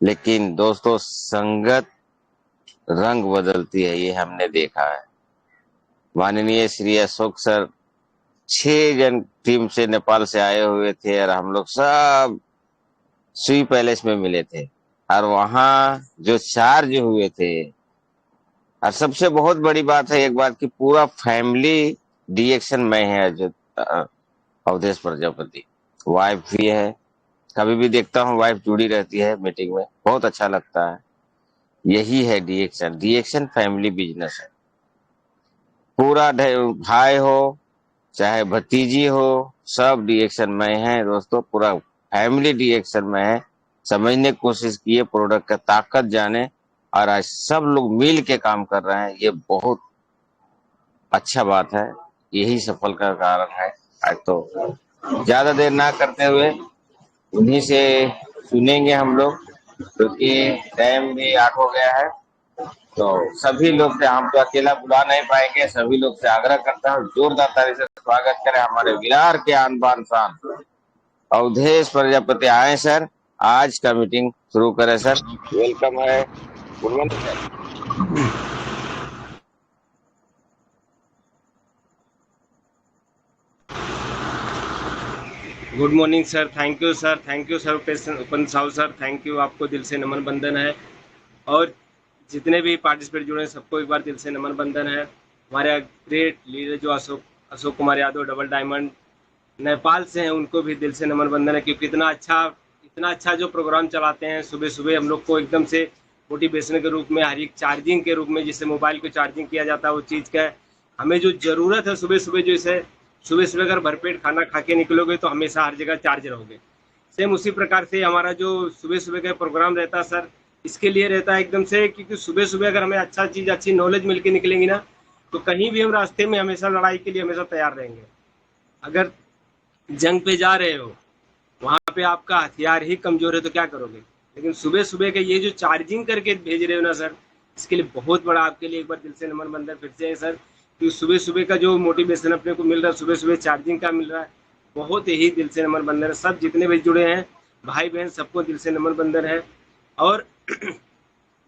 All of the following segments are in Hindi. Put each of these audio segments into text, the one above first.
लेकिन दोस्तों संगत रंग बदलती है, ये हमने देखा है। माननीय श्री अशोक सर 6 जन टीम से नेपाल से आए हुए थे और हम लोग सब सुई पैलेस में मिले थे। और वहाँ जो चार्ज हुए थे, और सबसे बहुत बड़ी बात है एक बात की पूरा फैमिली डीएक्शन में है। जो अवधेश प्रजापति वाइफ भी है, कभी भी देखता हूँ वाइफ जुड़ी रहती है मीटिंग में, बहुत अच्छा लगता है। यही है डीएक्शन। डीएक्शन फैमिली बिजनेस है। पूरा भाई हो चाहे भतीजी हो, सब डीएक्शन में है दोस्तों। पूरा फैमिली डीएक्शन में है। समझने की कोशिश किए, प्रोडक्ट का ताकत जाने, और आज सब लोग मिल के काम कर रहे हैं। ये बहुत अच्छा बात है, यही सफल का कारण है। आज तो ज्यादा देर ना करते हुए उन्हीं से सुनेंगे हम लोग, क्योंकि टाइम भी 8 हो गया है। तो सभी लोग से हम तो अकेला बुला नहीं पाएंगे, सभी लोग से आग्रह करता हूँ जोरदार ताली से स्वागत करें हमारे विरार के आन बान शान अवधेश प्रजापति। आए सर, आज का मीटिंग शुरू करें सर। वेलकम है। Good morning sir. Good morning sir. Thank you sir. Upan Sahu sir, thank you. आपको दिल से नमन बंदन है। और जितने भी पार्टिसिपेट जुड़े हैं सबको एक बार दिल से नमन बंदन है। हमारे ग्रेट लीडर जो अशोक अशोक कुमार यादव डबल डायमंड नेपाल से हैं, उनको भी दिल से नमन बंदन है, क्योंकि इतना अच्छा जो प्रोग्राम चलाते हैं सुबह सुबह हम लोग को एकदम से मोटिवेशन के रूप में, हर एक चार्जिंग के रूप में, जिससे मोबाइल को चार्जिंग किया जाता है, वो चीज़ का हमें जो ज़रूरत है सुबह सुबह, जो इसे सुबह सुबह अगर भरपेट खाना खा के निकलोगे तो हमेशा हर जगह चार्ज रहोगे। सेम उसी प्रकार से हमारा जो सुबह सुबह का प्रोग्राम रहता है सर, इसके लिए रहता है एकदम से, क्योंकि सुबह सुबह अगर हमें अच्छा चीज़, अच्छी नॉलेज मिल के निकलेंगी ना, तो कहीं भी हम रास्ते में हमेशा लड़ाई के लिए हमेशा तैयार रहेंगे। अगर जंग पे जा रहे हो, वहाँ पे आपका हथियार ही कमजोर है तो क्या करोगे। लेकिन सुबह सुबह के ये जो चार्जिंग करके भेज रहे हो ना सर, इसके लिए बहुत बड़ा आपके लिए एक बार दिल से नमन बंदन फिर से है सर। कि सुबह सुबह का जो मोटिवेशन अपने को मिल रहा है, सुबह सुबह चार्जिंग का मिल रहा है, बहुत ही दिल से नमन बंदन है। सब जितने भी जुड़े हैं भाई बहन, सबको दिल से नमन बंदन है। और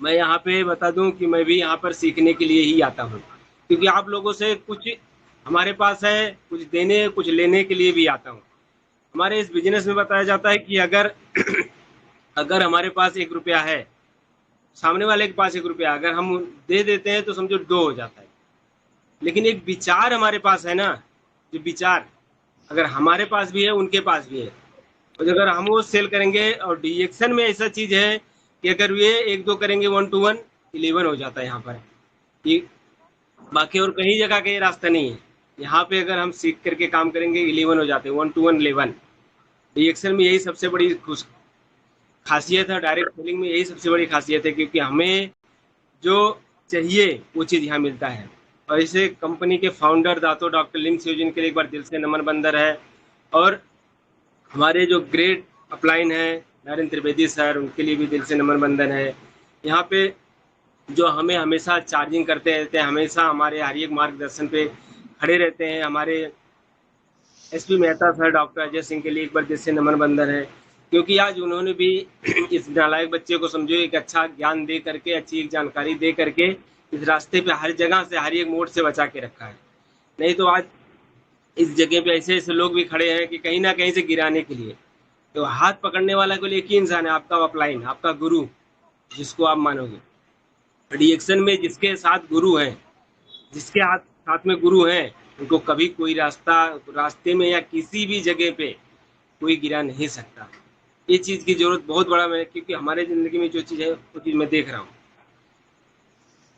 मैं यहाँ पे बता दूं कि मैं भी यहाँ पर सीखने के लिए ही आता हूँ, क्योंकि आप लोगों से कुछ हमारे पास है, कुछ देने कुछ लेने के लिए भी आता हूँ। हमारे इस बिजनेस में बताया जाता है कि अगर अगर हमारे पास 1 रुपया है, सामने वाले के पास 1 रुपया, अगर हम दे देते हैं तो समझो 2 हो जाता है। लेकिन एक विचार हमारे पास है ना, जो विचार अगर हमारे पास भी है, उनके पास भी है, और अगर हम वो सेल करेंगे, और डीएक्शन में ऐसा चीज है कि अगर ये 1-2 करेंगे 1 to 1 11 हो जाता है यहाँ पर। ये बाकी और कहीं जगह का ये रास्ता नहीं है। यहाँ पे अगर हम सीख करके काम करेंगे 11 हो जाते हैं, 1 to 1 11। डीएक्शन में यही सबसे बड़ी खासियत है, डायरेक्ट सेलिंग में यही सबसे बड़ी खासियत है, क्योंकि हमें जो चाहिए वो चीज़ यहाँ मिलता है। और इसे कंपनी के फाउंडर दातो डॉक्टर लिम सियोजिन के लिए एक बार दिल से नमन बंदर है। और हमारे जो ग्रेट अपलाइन है नरेंद्र त्रिवेदी सर, उनके लिए भी दिल से नमन बंदन है। यहाँ पे जो हमें हमेशा चार्जिंग करते रहते हैं, हमेशा हमारे हर एक मार्गदर्शन पे खड़े रहते हैं। हमारे SP Mehta sir, doctor Ajay Singh के लिए एक बार दिल से नमन बंदन है, क्योंकि आज उन्होंने भी इस नालायक बच्चे को समझो एक अच्छा ज्ञान दे करके, अच्छी एक जानकारी दे करके इस रास्ते पे हर जगह से, हर एक मोड़ से बचा के रखा है। नहीं तो आज इस जगह पे ऐसे ऐसे लोग भी खड़े हैं कि कहीं ना कहीं से गिराने के लिए। तो हाथ पकड़ने वाला को एक ही इंसान है, आपका अपलाइन, आपका गुरु, जिसको आप मानोगे। रिएक्शन में जिसके साथ गुरु हैं, जिसके हाथ साथ में गुरु हैं, उनको कभी कोई रास्ते में या किसी भी जगह पे कोई गिरा नहीं सकता। ये चीज़ की ज़रूरत बहुत बड़ा मैं, क्योंकि हमारे ज़िंदगी में जो चीज़ है वो चीज़ मैं देख रहा हूँ।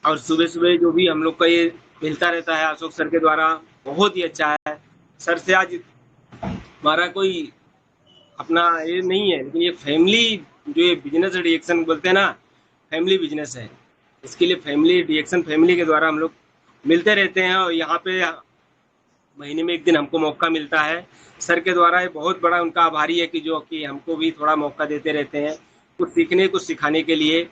और सुबह सुबह जो भी हम लोग का ये मिलता रहता है अशोक सर के द्वारा, बहुत ही अच्छा है। सर से आज हमारा कोई अपना ये नहीं है, लेकिन ये फैमिली, जो ये बिजनेस रिएक्शन बोलते हैं ना, फैमिली बिजनेस है। इसके लिए फैमिली रिएक्शन, फैमिली के द्वारा हम लोग मिलते रहते हैं। और यहाँ पे महीने में 1 दिन हमको मौका मिलता है सर के द्वारा। ये बहुत बड़ा उनका आभारी है कि जो कि हमको भी थोड़ा मौका देते रहते हैं, कुछ सीखने, कुछ सिखाने के लिए,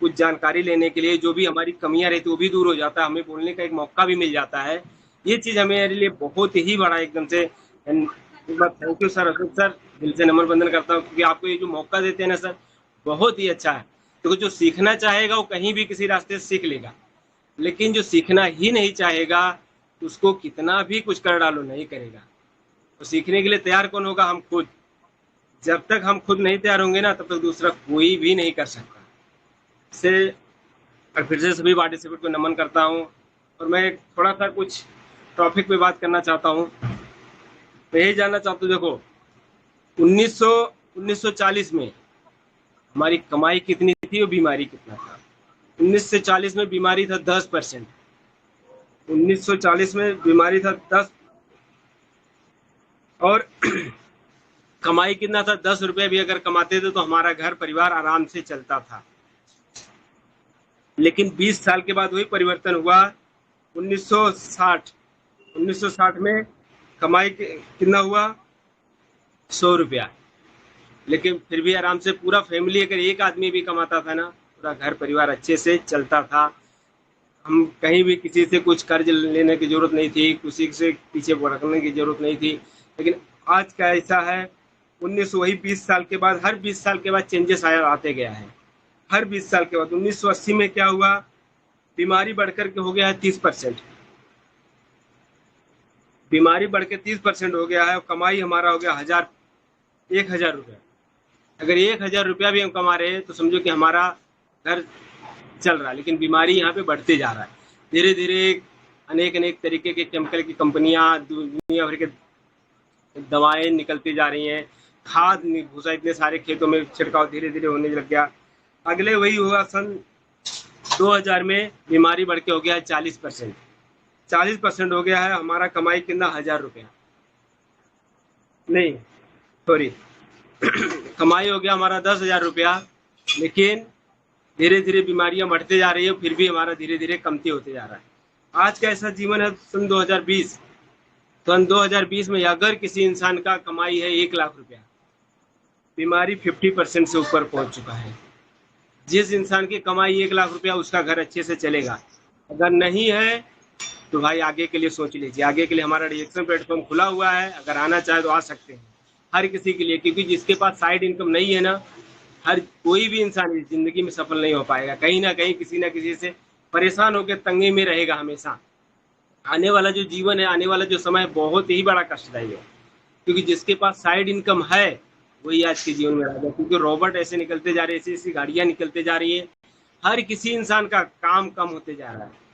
कुछ जानकारी लेने के लिए। जो भी हमारी कमियां रहती है वो भी दूर हो जाता है, हमें बोलने का एक मौका भी मिल जाता है। ये चीज़ हमारे लिए बहुत ही बड़ा एकदम से एक बार thank you sir, Ashok sir, दिल से नम्र बंदन करता हूँ, क्योंकि आपको ये जो मौका देते हैं ना सर, बहुत ही अच्छा है। तो जो सीखना चाहेगा वो कहीं भी किसी रास्ते से सीख लेगा, लेकिन जो सीखना ही नहीं चाहेगा उसको कितना भी कुछ कर डालो नहीं करेगा। तो सीखने के लिए तैयार कौन होगा? हम खुद। जब तक हम खुद नहीं तैयार होंगे ना, तब तक दूसरा कोई भी नहीं कर सकता। से और फिर से सभी पार्टिसिपेंट को नमन करता हूँ। और मैं थोड़ा सा कुछ टॉपिक पे बात करना चाहता हूँ। मैं यही जानना चाहता हूँ, देखो 1940 में हमारी कमाई कितनी थी और बीमारी कितना था? 1940 में बीमारी था 10%। 1940 में बीमारी था 10, और कमाई कितना था? 10 रुपये भी अगर कमाते थे तो हमारा घर परिवार आराम से चलता था। लेकिन 20 साल के बाद वही परिवर्तन हुआ। 1960 1960 में कमाई कितना हुआ? 100 रुपया। लेकिन फिर भी आराम से पूरा फैमिली, अगर एक आदमी भी कमाता था ना, पूरा घर परिवार अच्छे से चलता था। हम कहीं भी किसी से कुछ कर्ज लेने की जरूरत नहीं थी, किसी से पीछे भटकने की जरूरत नहीं थी। लेकिन आज का ऐसा है, 20 साल के बाद, हर 20 साल के बाद चेंजेस आया आते गया है। हर 20 साल के बाद 1980 में क्या हुआ? बीमारी बढ़कर के हो गया है 30%। बीमारी बढ़ के 30% हो गया है, और कमाई हमारा हो गया 1,000 रुपया। अगर 1,000 रुपया भी हम कमा रहे हैं तो समझो कि हमारा घर चल रहा है। लेकिन बीमारी यहाँ पे बढ़ते जा रहा है धीरे धीरे। अनेक अनेक तरीके के केमिकल की कंपनियां, दुनिया भर के दवाएं निकलती जा रही हैं। खाद भूसा इतने सारे खेतों में छिड़काव धीरे धीरे होने लग गया। अगले वही हुआ सन 2000 में, बीमारी बढ़ के हो गया है 40%। 40% हो गया है। हमारा कमाई कितना? 1,000 रुपया नहीं, सॉरी, कमाई हो गया हमारा 10,000 रुपया। लेकिन धीरे धीरे बीमारियां बढ़ते जा रही है, फिर भी हमारा धीरे धीरे कमती होते जा रहा है। आज का ऐसा जीवन है। सन 2020, सन 2020 में अगर किसी इंसान का कमाई है 1,00,000 रुपया, बीमारी 50% से ऊपर पहुंच चुका है। जिस इंसान की कमाई 1,00,000 रुपया, उसका घर अच्छे से चलेगा। अगर नहीं है तो भाई आगे के लिए सोच लीजिए। आगे के लिए हमारा रिएक्शन प्लेटफॉर्म खुला हुआ है, अगर आना चाहे तो आ सकते हैं, हर किसी के लिए। क्योंकि जिसके पास साइड इनकम नहीं है ना, हर कोई भी इंसान इस जिंदगी में सफल नहीं हो पाएगा। कहीं ना कहीं किसी ना किसी से परेशान होकर तंगी में रहेगा हमेशा। आने वाला जो जीवन है, आने वाला जो समय है, बहुत ही बड़ा कष्टदायी है। क्योंकि जिसके पास साइड इनकम है वही आज के जीवन में राजा। क्योंकि रोबोट ऐसे निकलते जा रहे हैं, ऐसी ऐसी गाड़ियां निकलते जा रही है। हर किसी इंसान का काम कम होते जा रहा है।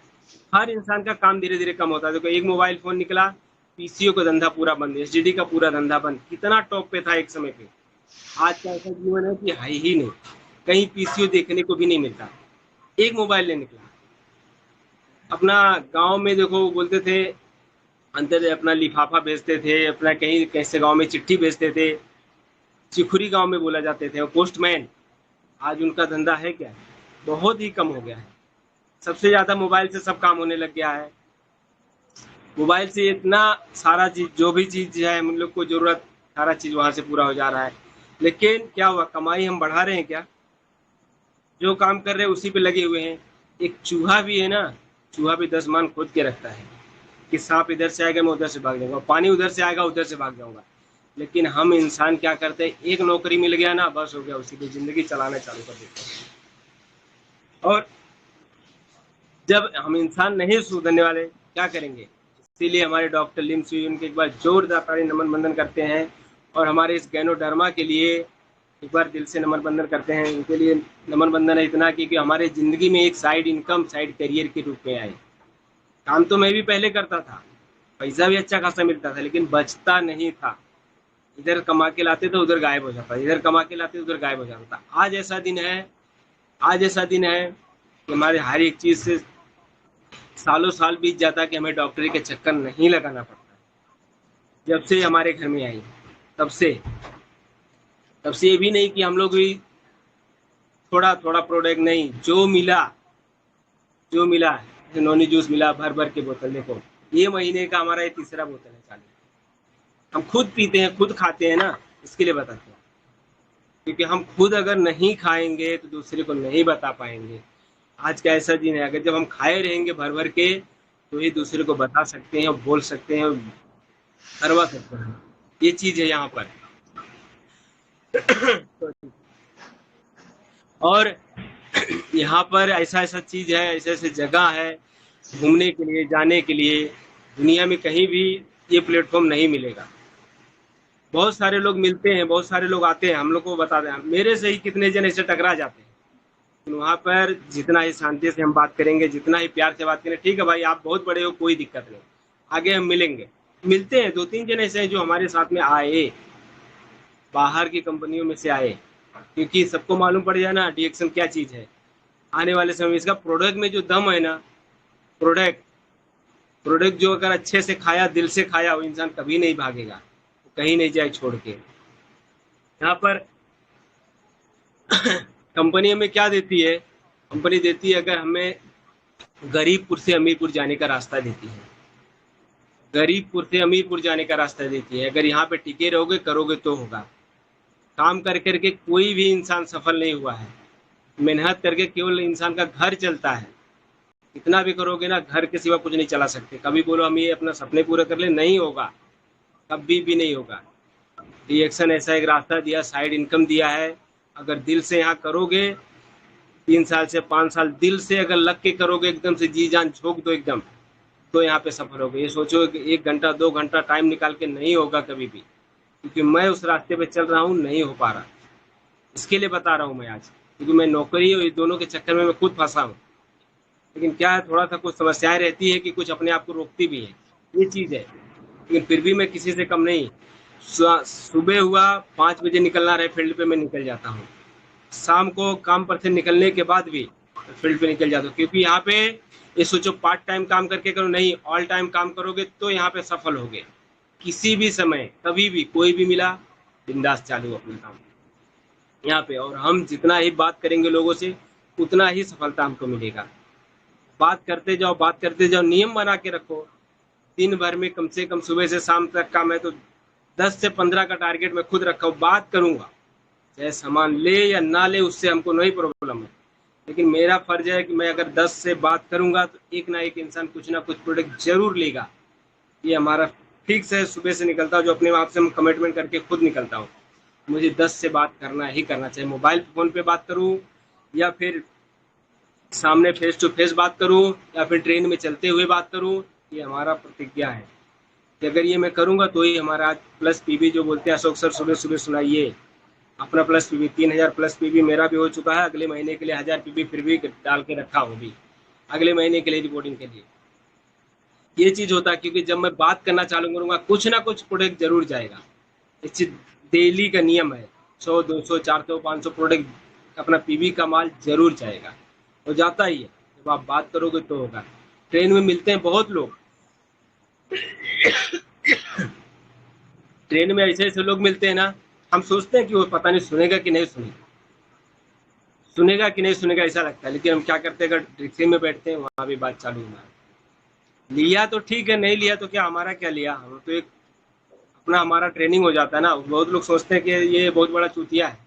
हर इंसान का काम धीरे धीरे कम होता है। देखो एक मोबाइल फोन निकला, पीसीओ का धंधा पूरा बंद, एसटीडी का पूरा धंधा बंद। कितना टॉप पे था एक समय पे। आज का ऐसा जीवन है कि है ही नहीं, कहीं पीसीओ देखने को भी नहीं मिलता। एक मोबाइल ले निकला। अपना गांव में देखो बोलते थे, अंतर अपना लिफाफा भेजते थे, अपना कहीं कैसे गांव में चिट्ठी भेजते थे, चिखुरी गांव में बोला जाते थे, और पोस्टमैन। आज उनका धंधा है क्या? बहुत ही कम हो गया है। सबसे ज्यादा मोबाइल से सब काम होने लग गया है। मोबाइल से इतना सारा चीज, जो भी चीज है हम लोग को जरूरत, सारा चीज वहां से पूरा हो जा रहा है। लेकिन क्या हुआ? कमाई हम बढ़ा रहे हैं क्या? जो काम कर रहे हैं उसी पे लगे हुए हैं। एक चूहा भी है ना, चूहा भी 10 मान खोद के रखता है कि सांप इधर से आएगा मैं उधर से भाग जाऊंगा, पानी उधर से आएगा उधर से भाग जाऊंगा। लेकिन हम इंसान क्या करते हैं? एक नौकरी मिल गया ना, बस हो गया, उसी पे जिंदगी चलाना चालू कर देते हैं। और जब हम इंसान नहीं सुधरने वाले, क्या करेंगे? इसीलिए हमारे डॉक्टर लिम सुई उनके एक बार जोरदार नमन बंदन करते हैं। और हमारे इस गैनोडर्मा के लिए एक बार दिल से नमन बंदन करते हैं। उनके लिए नमन बंदन है इतना कि हमारे ज़िंदगी में एक साइड इनकम, साइड करियर के रूप में आए। काम तो मैं भी पहले करता था, पैसा भी अच्छा खासा मिलता था, लेकिन बचता नहीं था। इधर कमा के लाते तो उधर गायब हो जाता, इधर कमा के लाते उधर गायब हो जाता। आज ऐसा दिन है, आज ऐसा दिन है कि हमारे हर एक चीज़ से सालों साल बीत जाता है कि हमें डॉक्टरी के चक्कर नहीं लगाना पड़ता। जब से हमारे घर में आई, तब से तब से ये भी नहीं कि हम लोग भी थोड़ा थोड़ा प्रोडक्ट नहीं, जो मिला, जो मिला। नोनी जूस मिला भर भर के बोतल। देखो ये महीने का हमारा ये तीसरा बोतल है चालू। हम खुद पीते हैं, खुद खाते हैं ना, इसके लिए बताते हैं। क्योंकि हम खुद अगर नहीं खाएंगे तो दूसरे को नहीं बता पाएंगे। आज का ऐसा दिन है, अगर जब हम खाए रहेंगे भर भर के, तो ये दूसरे को बता सकते हैं, बोल सकते हैं, करवा सकते हैं। ये चीज है यहाँ पर। और यहाँ पर ऐसा ऐसा चीज़ है, ऐसे ऐसे जगह है घूमने के लिए, जाने के लिए, दुनिया में कहीं भी ये प्लेटफॉर्म नहीं मिलेगा। बहुत सारे लोग मिलते हैं, बहुत सारे लोग आते हैं, हम लोग को बताते हैं, मेरे से ही कितने जन ऐसे टकरा जाते हैं। लेकिन वहाँ पर जितना ही शांति से हम बात करेंगे, जितना ही प्यार से बात करें, ठीक है भाई आप बहुत बड़े हो, कोई दिक्कत नहीं, आगे हम मिलेंगे। मिलते हैं, 2-3 जन ऐसे हैं जो हमारे साथ में आए, बाहर की कंपनियों में से आए, क्योंकि सबको मालूम पड़ जाए ना डीएक्शन क्या चीज़ है। आने वाले समय में इसका प्रोडक्ट में जो दम है ना, प्रोडक्ट प्रोडक्ट जो अगर अच्छे से खाया, दिल से खाया, वो इंसान कभी नहीं भागेगा, वो कहीं नहीं जाए छोड़ के। यहाँ पर कंपनी हमें क्या देती है? कंपनी देती है, अगर हमें गरीबपुर से अमीरपुर जाने का रास्ता देती है, गरीबपुर से अमीरपुर जाने का रास्ता देती है। अगर यहाँ पे टिके रहोगे, करोगे तो होगा। काम कर करके कोई भी इंसान सफल नहीं हुआ है, मेहनत करके केवल इंसान का घर चलता है। कितना भी करोगे ना, घर के सिवा कुछ नहीं चला सकते। कभी बोलो हम ये अपना सपने पूरे कर ले, नहीं होगा, कभी भी नहीं होगा। रिएक्शन ऐसा एक रास्ता दिया, साइड इनकम दिया है। अगर दिल से यहाँ करोगे, 3 साल से 5 साल दिल से अगर लग के करोगे, एकदम से जी जान झोंक दो एकदम, तो यहाँ पे सफल होगे। ये सोचो कि 1 घंटा 2 घंटा टाइम निकाल के नहीं होगा कभी भी, क्योंकि मैं उस रास्ते पे चल रहा हूँ, नहीं हो पा रहा। इसके लिए बता रहा हूँ मैं आज, क्योंकि मैं नौकरी और ये दोनों के चक्कर में मैं खुद फंसा हूँ। लेकिन क्या है, थोड़ा सा कुछ समस्याएं रहती है कि कुछ अपने आप को रोकती भी है, ये चीज़ है। लेकिन फिर भी मैं किसी से कम नहीं। सुबह हुआ 5 बजे निकलना रहे फील्ड पे, मैं निकल जाता हूँ। शाम को काम पर से निकलने के बाद भी फील्ड पे निकल जाता हूँ, क्योंकि यहाँ पे ये सोचो पार्ट टाइम काम करके करो, नहीं ऑल टाइम काम करोगे तो यहाँ पे सफल होगे। किसी भी समय कभी भी कोई भी मिला, बिंदास चालू अपना काम यहाँ पे। और हम जितना ही बात करेंगे लोगों से, उतना ही सफलता हमको मिलेगा। बात करते जाओ, बात करते जाओ, नियम बना के रखो। दिन भर में कम से कम सुबह से शाम तक का मैं तो 10 से 15 का टारगेट मैं खुद रखा हूँ। बात करूंगा, चाहे सामान ले या ना ले, उससे हमको नहीं प्रॉब्लम है। लेकिन मेरा फर्ज है कि मैं अगर 10 से बात करूंगा तो एक ना एक इंसान कुछ ना कुछ प्रोडक्ट जरूर लेगा। ये हमारा फिक्स है, सुबह से निकलता हूँ जो अपने आप से हम कमिटमेंट करके खुद निकलता हूँ। मुझे 10 से बात करना ही करना, चाहे मोबाइल फ़ोन पे बात करूँ या फिर सामने फेस टू फेस बात करूँ या फिर ट्रेन में चलते हुए बात करूँ। ये हमारा प्रतिज्ञा है कि अगर ये मैं करूँगा तो ही हमारा आज प्लस पीबी जो बोलते हैं अशोक सर सुबह सुबह सुनाइए, अपना प्लस पीबी 3000 प्लस पीबी मेरा भी हो चुका है। अगले महीने के लिए 1000 पीबी फिर भी डाल के रखा हूँ भी, अगले महीने के लिए रिपोर्टिंग के लिए। ये चीज़ होता है, क्योंकि जब मैं बात करना चालू करूँगा, कुछ ना कुछ प्रोडक्ट जरूर जाएगा। इस चीज डेली का नियम है, 100 200 400 500 प्रोडक्ट अपना पीबी का माल जरूर जाएगा, वो जाता ही है। जब आप बात करोगे तो होगा। ट्रेन में मिलते हैं बहुत लोग, ट्रेन में ऐसे ऐसे लोग मिलते हैं ना, हम सोचते हैं कि वो पता नहीं सुनेगा कि नहीं सुनेगा, सुनेगा कि नहीं सुनेगा ऐसा लगता है। लेकिन हम क्या करते हैं, अगर रिक्शे में बैठते हैं, वहाँ भी बात चालू होना लिया तो ठीक है, नहीं लिया तो क्या, हमारा क्या लिया, हम तो एक अपना हमारा ट्रेनिंग हो जाता है ना। बहुत लोग सोचते हैं कि ये बहुत बड़ा चूतिया है,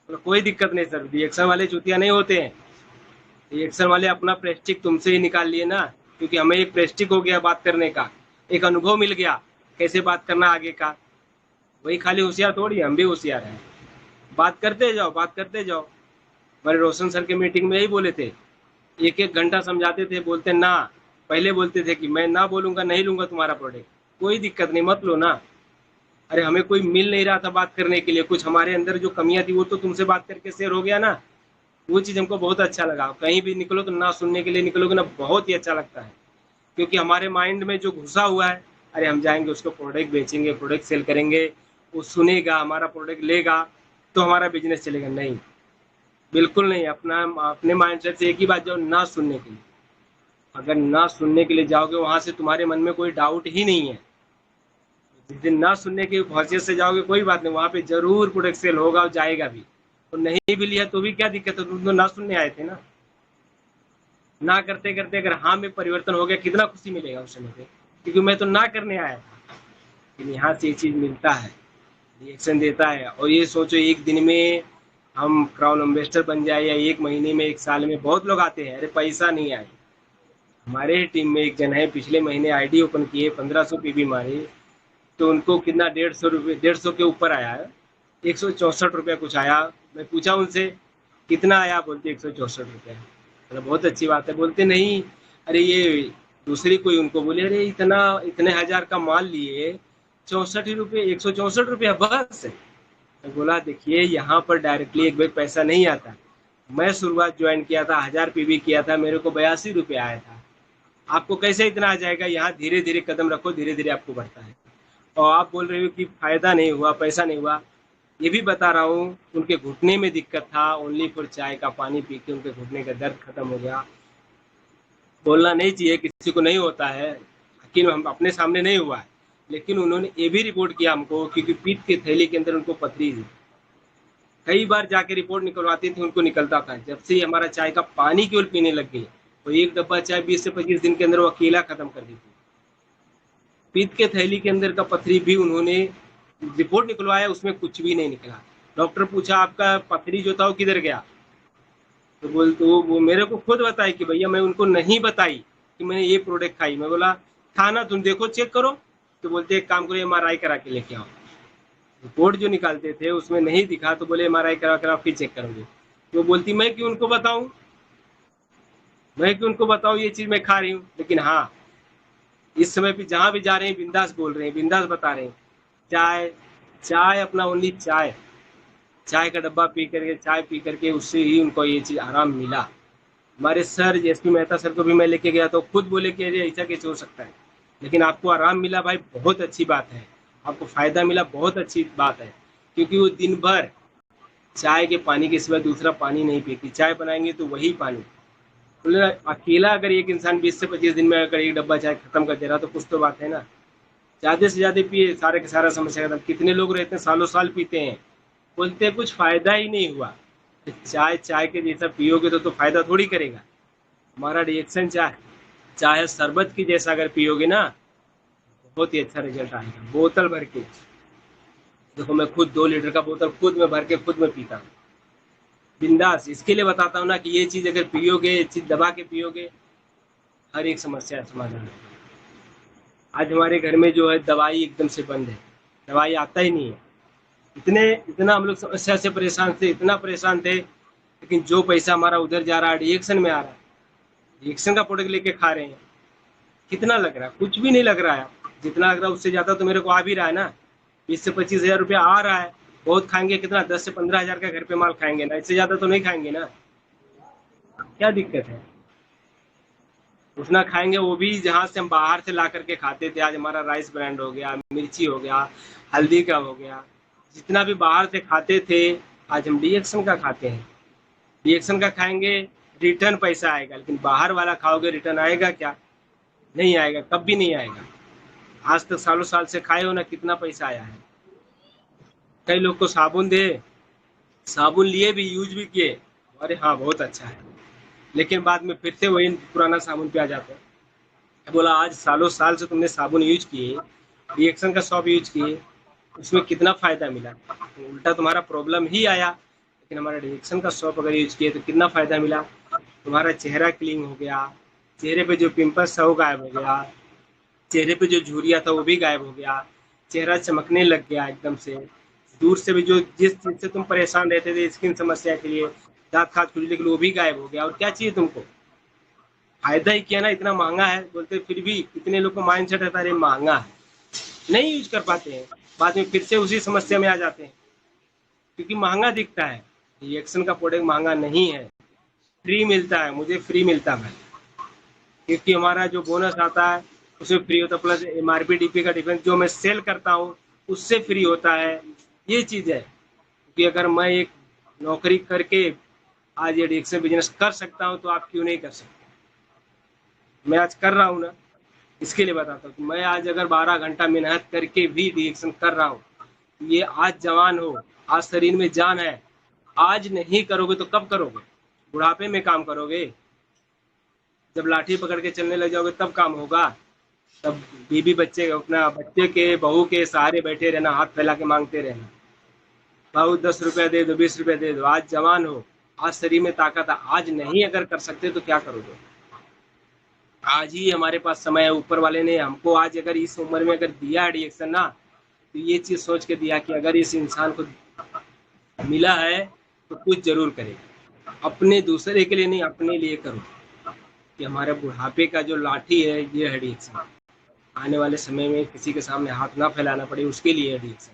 तो कोई दिक्कत नहीं सर, रिएक्शन वाले चूतिया नहीं होते हैं। रिएक्शन वाले अपना प्रेस्टिक तुमसे ही निकाल लिए ना, क्योंकि हमें एक प्रेस्टिक हो गया बात करने का, एक अनुभव मिल गया कैसे बात करना आगे का। वही खाली होशियार थोड़ी है, हम भी होशियार हैं। बात करते जाओ, बात करते जाओ। हमारे रोशन सर के मीटिंग में यही बोले थे, एक एक घंटा समझाते थे, बोलते ना, पहले बोलते थे कि मैं ना बोलूंगा, नहीं लूंगा तुम्हारा प्रोडक्ट, कोई दिक्कत नहीं, मत लो ना। अरे हमें कोई मिल नहीं रहा था बात करने के लिए, कुछ हमारे अंदर जो कमियां थी वो तो तुमसे बात करके शेयर हो गया ना, वो चीज़ हमको बहुत अच्छा लगा। कहीं भी निकलो तो ना सुनने के लिए निकलोगे ना, बहुत ही अच्छा लगता है। क्योंकि हमारे माइंड में जो घुसा हुआ है, अरे हम जाएंगे उसको प्रोडक्ट बेचेंगे, प्रोडक्ट सेल करेंगे, वो सुनेगा, हमारा प्रोडक्ट लेगा तो हमारा बिजनेस चलेगा, नहीं, बिल्कुल नहीं। अपना अपने माइंड सेट से एक ही बात जाओ, ना सुनने के लिए। अगर ना सुनने के लिए जाओगे, वहां से तुम्हारे मन में कोई डाउट ही नहीं है। जिस दिन ना सुनने की हैसियत से जाओगे, कोई बात नहीं, वहाँ पे जरूर प्रोडक्ट सेल होगा और जाएगा भी। और नहीं भी लिया तो भी क्या दिक्कत है, तुम तो ना सुनने आए थे ना। ना करते करते अगर हाँ में परिवर्तन हो गया, कितना खुशी मिलेगा उस समय पे, क्योंकि मैं तो ना करने आया था। लेकिन यहाँ से ये चीज़ मिलता है, रिएक्शन देता है। और ये सोचो एक दिन में हम क्राउन एम्बेसडर बन जाए, या 1 महीने में, 1 साल में। बहुत लोग आते हैं, अरे पैसा नहीं आए। हमारे टीम में एक जन है, पिछले महीने आईडी ओपन किए, 1500 पीबी मारे, तो उनको कितना 150 रुपये, 150 के ऊपर आया है, 164 रुपया कुछ आया। मैं पूछा उनसे कितना आया? बोलते 164 रुपया। मतलब बहुत अच्छी बात है। बोलते नहीं, अरे ये दूसरी कोई उनको बोले, अरे इतना इतने हजार का माल लिए, 64 ही रुपये, 164 रुपया बस। मैं बोला देखिए यहाँ पर डायरेक्टली एक बैग पैसा नहीं आता। मैं शुरुआत ज्वाइन किया था 1000 पीवी किया था, मेरे को 82 रुपये आया था। आपको कैसे इतना आ जाएगा? यहाँ धीरे धीरे कदम रखो, धीरे धीरे आपको बढ़ता है। और आप बोल रहे हो कि फायदा नहीं हुआ, पैसा नहीं हुआ, ये भी बता रहा हूँ। उनके घुटने में दिक्कत था, ओनली फॉर चाय का पानी पी के उनके घुटने का दर्द खत्म हो गया। बोलना नहीं चाहिए, किसी को नहीं होता है, लेकिन हम अपने सामने नहीं हुआ है। लेकिन उन्होंने ये भी रिपोर्ट किया हमको, क्योंकि पीठ की थैली के अंदर उनको पथरी थी। कई बार जाके रिपोर्ट निकलवाती थी, उनको निकलता था। जब से हमारा चाय का पानी केवल पीने लग गई, तो एक डब्बा चाय 20 से 25 दिन के अंदर वो अकेला खत्म कर दी थी। पीत के थैली के अंदर का पथरी भी उन्होंने रिपोर्ट निकलवाया, उसमें कुछ भी नहीं निकला। डॉक्टर पूछा आपका पथरी जो था वो किधर गया? तो बोल तो वो मेरे को खुद बताई कि भैया मैं उनको नहीं बताई कि मैंने ये प्रोडक्ट खाई। मैं बोला था ना, तुम देखो चेक करो। तो बोलते एक काम करो, एमआरआई करा के लेके आओ। रिपोर्ट जो निकालते थे उसमें नहीं दिखा, तो बोले एमआरआई करा कर फिर चेक करोगे। तो बोलती मैं क्यों उनको बताऊं, मैं क्यों उनको बताऊं ये चीज मैं खा रही हूँ। लेकिन हाँ, इस समय पे जहाँ भी जा रहे हैं बिंदास बोल रहे हैं, बिंदास बता रहे हैं। चाय, चाय अपना ओनली चाय, चाय का डब्बा पी करके, चाय पी करके उससे ही उनको ये चीज आराम मिला। हमारे सर जेएसपी मेहता सर को भी मैं लेके गया तो खुद बोले कि अरे ऐसा कैसे हो सकता है, लेकिन आपको आराम मिला भाई, बहुत अच्छी बात है। आपको फायदा मिला, बहुत अच्छी बात है। क्योंकि वो दिन भर चाय के पानी के सिवा दूसरा पानी नहीं पीती। चाय बनाएंगे तो वही पानी। बोले अकेला अगर एक इंसान 20 से 25 दिन में अगर एक डब्बा चाय खत्म कर दे रहा तो कुछ तो बात है ना। ज्यादा से ज्यादा पिए, सारे के सारा समस्या खत्म। कितने लोग रहते हैं सालों साल पीते हैं, बोलते हैं कुछ फायदा ही नहीं हुआ। चाय चाय के जैसा पियोगे तो फायदा थोड़ी करेगा। हमारा रिएक्शन चाय, चाहे शरबत की जैसा अगर पियोगे ना, बहुत ही अच्छा रिजल्ट आएगा। बोतल भर के देखो, मैं खुद 2 लीटर का बोतल खुद में भर के खुद में पीता हूँ बिंदास। इसके लिए बताता हूँ ना कि ये चीज अगर पियोगे, ये चीज दबा के पियोगे, हर एक समस्या समाधान है। आज हमारे घर में जो है दवाई एकदम से बंद है, दवाई आता ही नहीं है। इतने इतना हम लोग समस्या से परेशान थे, इतना परेशान थे, लेकिन जो पैसा हमारा उधर जा रहा है रिएक्शन में आ रहा है। रिएक्शन का प्रोडक्ट लेके खा रहे हैं। कितना लग रहा है? कुछ भी नहीं लग रहा है। जितना लग रहा है उससे ज्यादा तो मेरे को आ भी रहा है ना। 20 से 25 हजार रुपया आ रहा है। बहुत खाएंगे कितना? 10 से 15 हजार का घर पे माल खाएंगे ना, इससे ज्यादा तो नहीं खाएंगे ना। क्या दिक्कत है? उतना खाएंगे, वो भी जहाँ से हम बाहर से ला करके खाते थे। आज हमारा राइस ब्रांड हो गया, मिर्ची हो गया, हल्दी का हो गया, जितना भी बाहर से खाते थे, आज हम डीएक्शन का खाते हैं। डीएक्शन का खाएंगे, रिटर्न पैसा आएगा। लेकिन बाहर वाला खाओगे, रिटर्न आएगा क्या? नहीं आएगा, कब भी नहीं आएगा। आज तक सालों साल से खाए हो ना, कितना पैसा आया है। कई लोग को साबुन दे, साबुन लिए भी, यूज भी किए, अरे हाँ बहुत अच्छा है, लेकिन बाद में फिर से वही पुराना साबुन पे आ जाते हैं। बोला आज सालों साल से तुमने साबुन यूज किए, रिएक्शन का सॉप यूज किए, उसमें कितना फायदा मिला? तो उल्टा तुम्हारा प्रॉब्लम ही आया। लेकिन हमारा रिएक्शन का सॉप अगर यूज किए तो कितना फायदा मिला? तुम्हारा चेहरा क्लीन हो गया, चेहरे पे जो पिंपल्स था वो गायब हो गया, चेहरे पे जो झुर्रियाँ था वो भी गायब हो गया, चेहरा चमकने लग गया एकदम से। दूर से भी जो जिस चीज से तुम परेशान रहते थे स्किन समस्या के लिए, दांत खाज खुजली के लिए, वो भी गायब हो गया। और क्या चाहिए तुमको? फायदा ही किया ना। इतना महंगा है बोलते, फिर भी कितने लोग को माइंड सेट रहता है अरे महंगा है, नहीं यूज कर पाते हैं। बाद में फिर से उसी समस्या में आ जाते हैं, क्योंकि महंगा दिखता है। रिएक्शन का प्रोडक्ट महंगा नहीं है, फ्री मिलता है, मुझे फ्री मिलता है। क्योंकि हमारा जो बोनस आता है उसमें फ्री होता है, प्लस एमआरपी डीपी का डिफरेंस जो मैं सेल करता हूँ उससे फ्री होता है। ये चीज़ है कि अगर मैं एक नौकरी करके आज ये रिएक्शन बिजनेस कर सकता हूँ तो आप क्यों नहीं कर सकते? मैं आज कर रहा हूँ ना, इसके लिए बताता हूँ कि मैं आज अगर 12 घंटा मेहनत करके भी रिएक्शन कर रहा हूँ, ये आज जवान हो, आज शरीर में जान है। आज नहीं करोगे तो कब करोगे? बुढ़ापे में काम करोगे, जब लाठी पकड़ के चलने लग जाओगे तब काम होगा। तब बीबी बच्चे, अपना बच्चे के बहू के सहारे बैठे रहना, हाथ फैला के मांगते रहना, बहू 10 रुपया दे दो, 20 रुपया दे दो। आज जवान हो, आज शरीर में ताकत है, आज नहीं अगर कर सकते तो क्या करोगे? आज ही हमारे पास समय है, ऊपर वाले ने हमको आज अगर इस उम्र में अगर दिया रिएक्शन ना, तो ये चीज सोच के दिया कि अगर इस इंसान को मिला है तो कुछ जरूर करेगा। अपने दूसरे के लिए नहीं, अपने लिए करो कि हमारे बुढ़ापे का जो लाठी है ये है एडिक्शन। आने वाले समय में किसी के सामने हाथ ना फैलाना पड़े, उसके लिए एडिक्शन।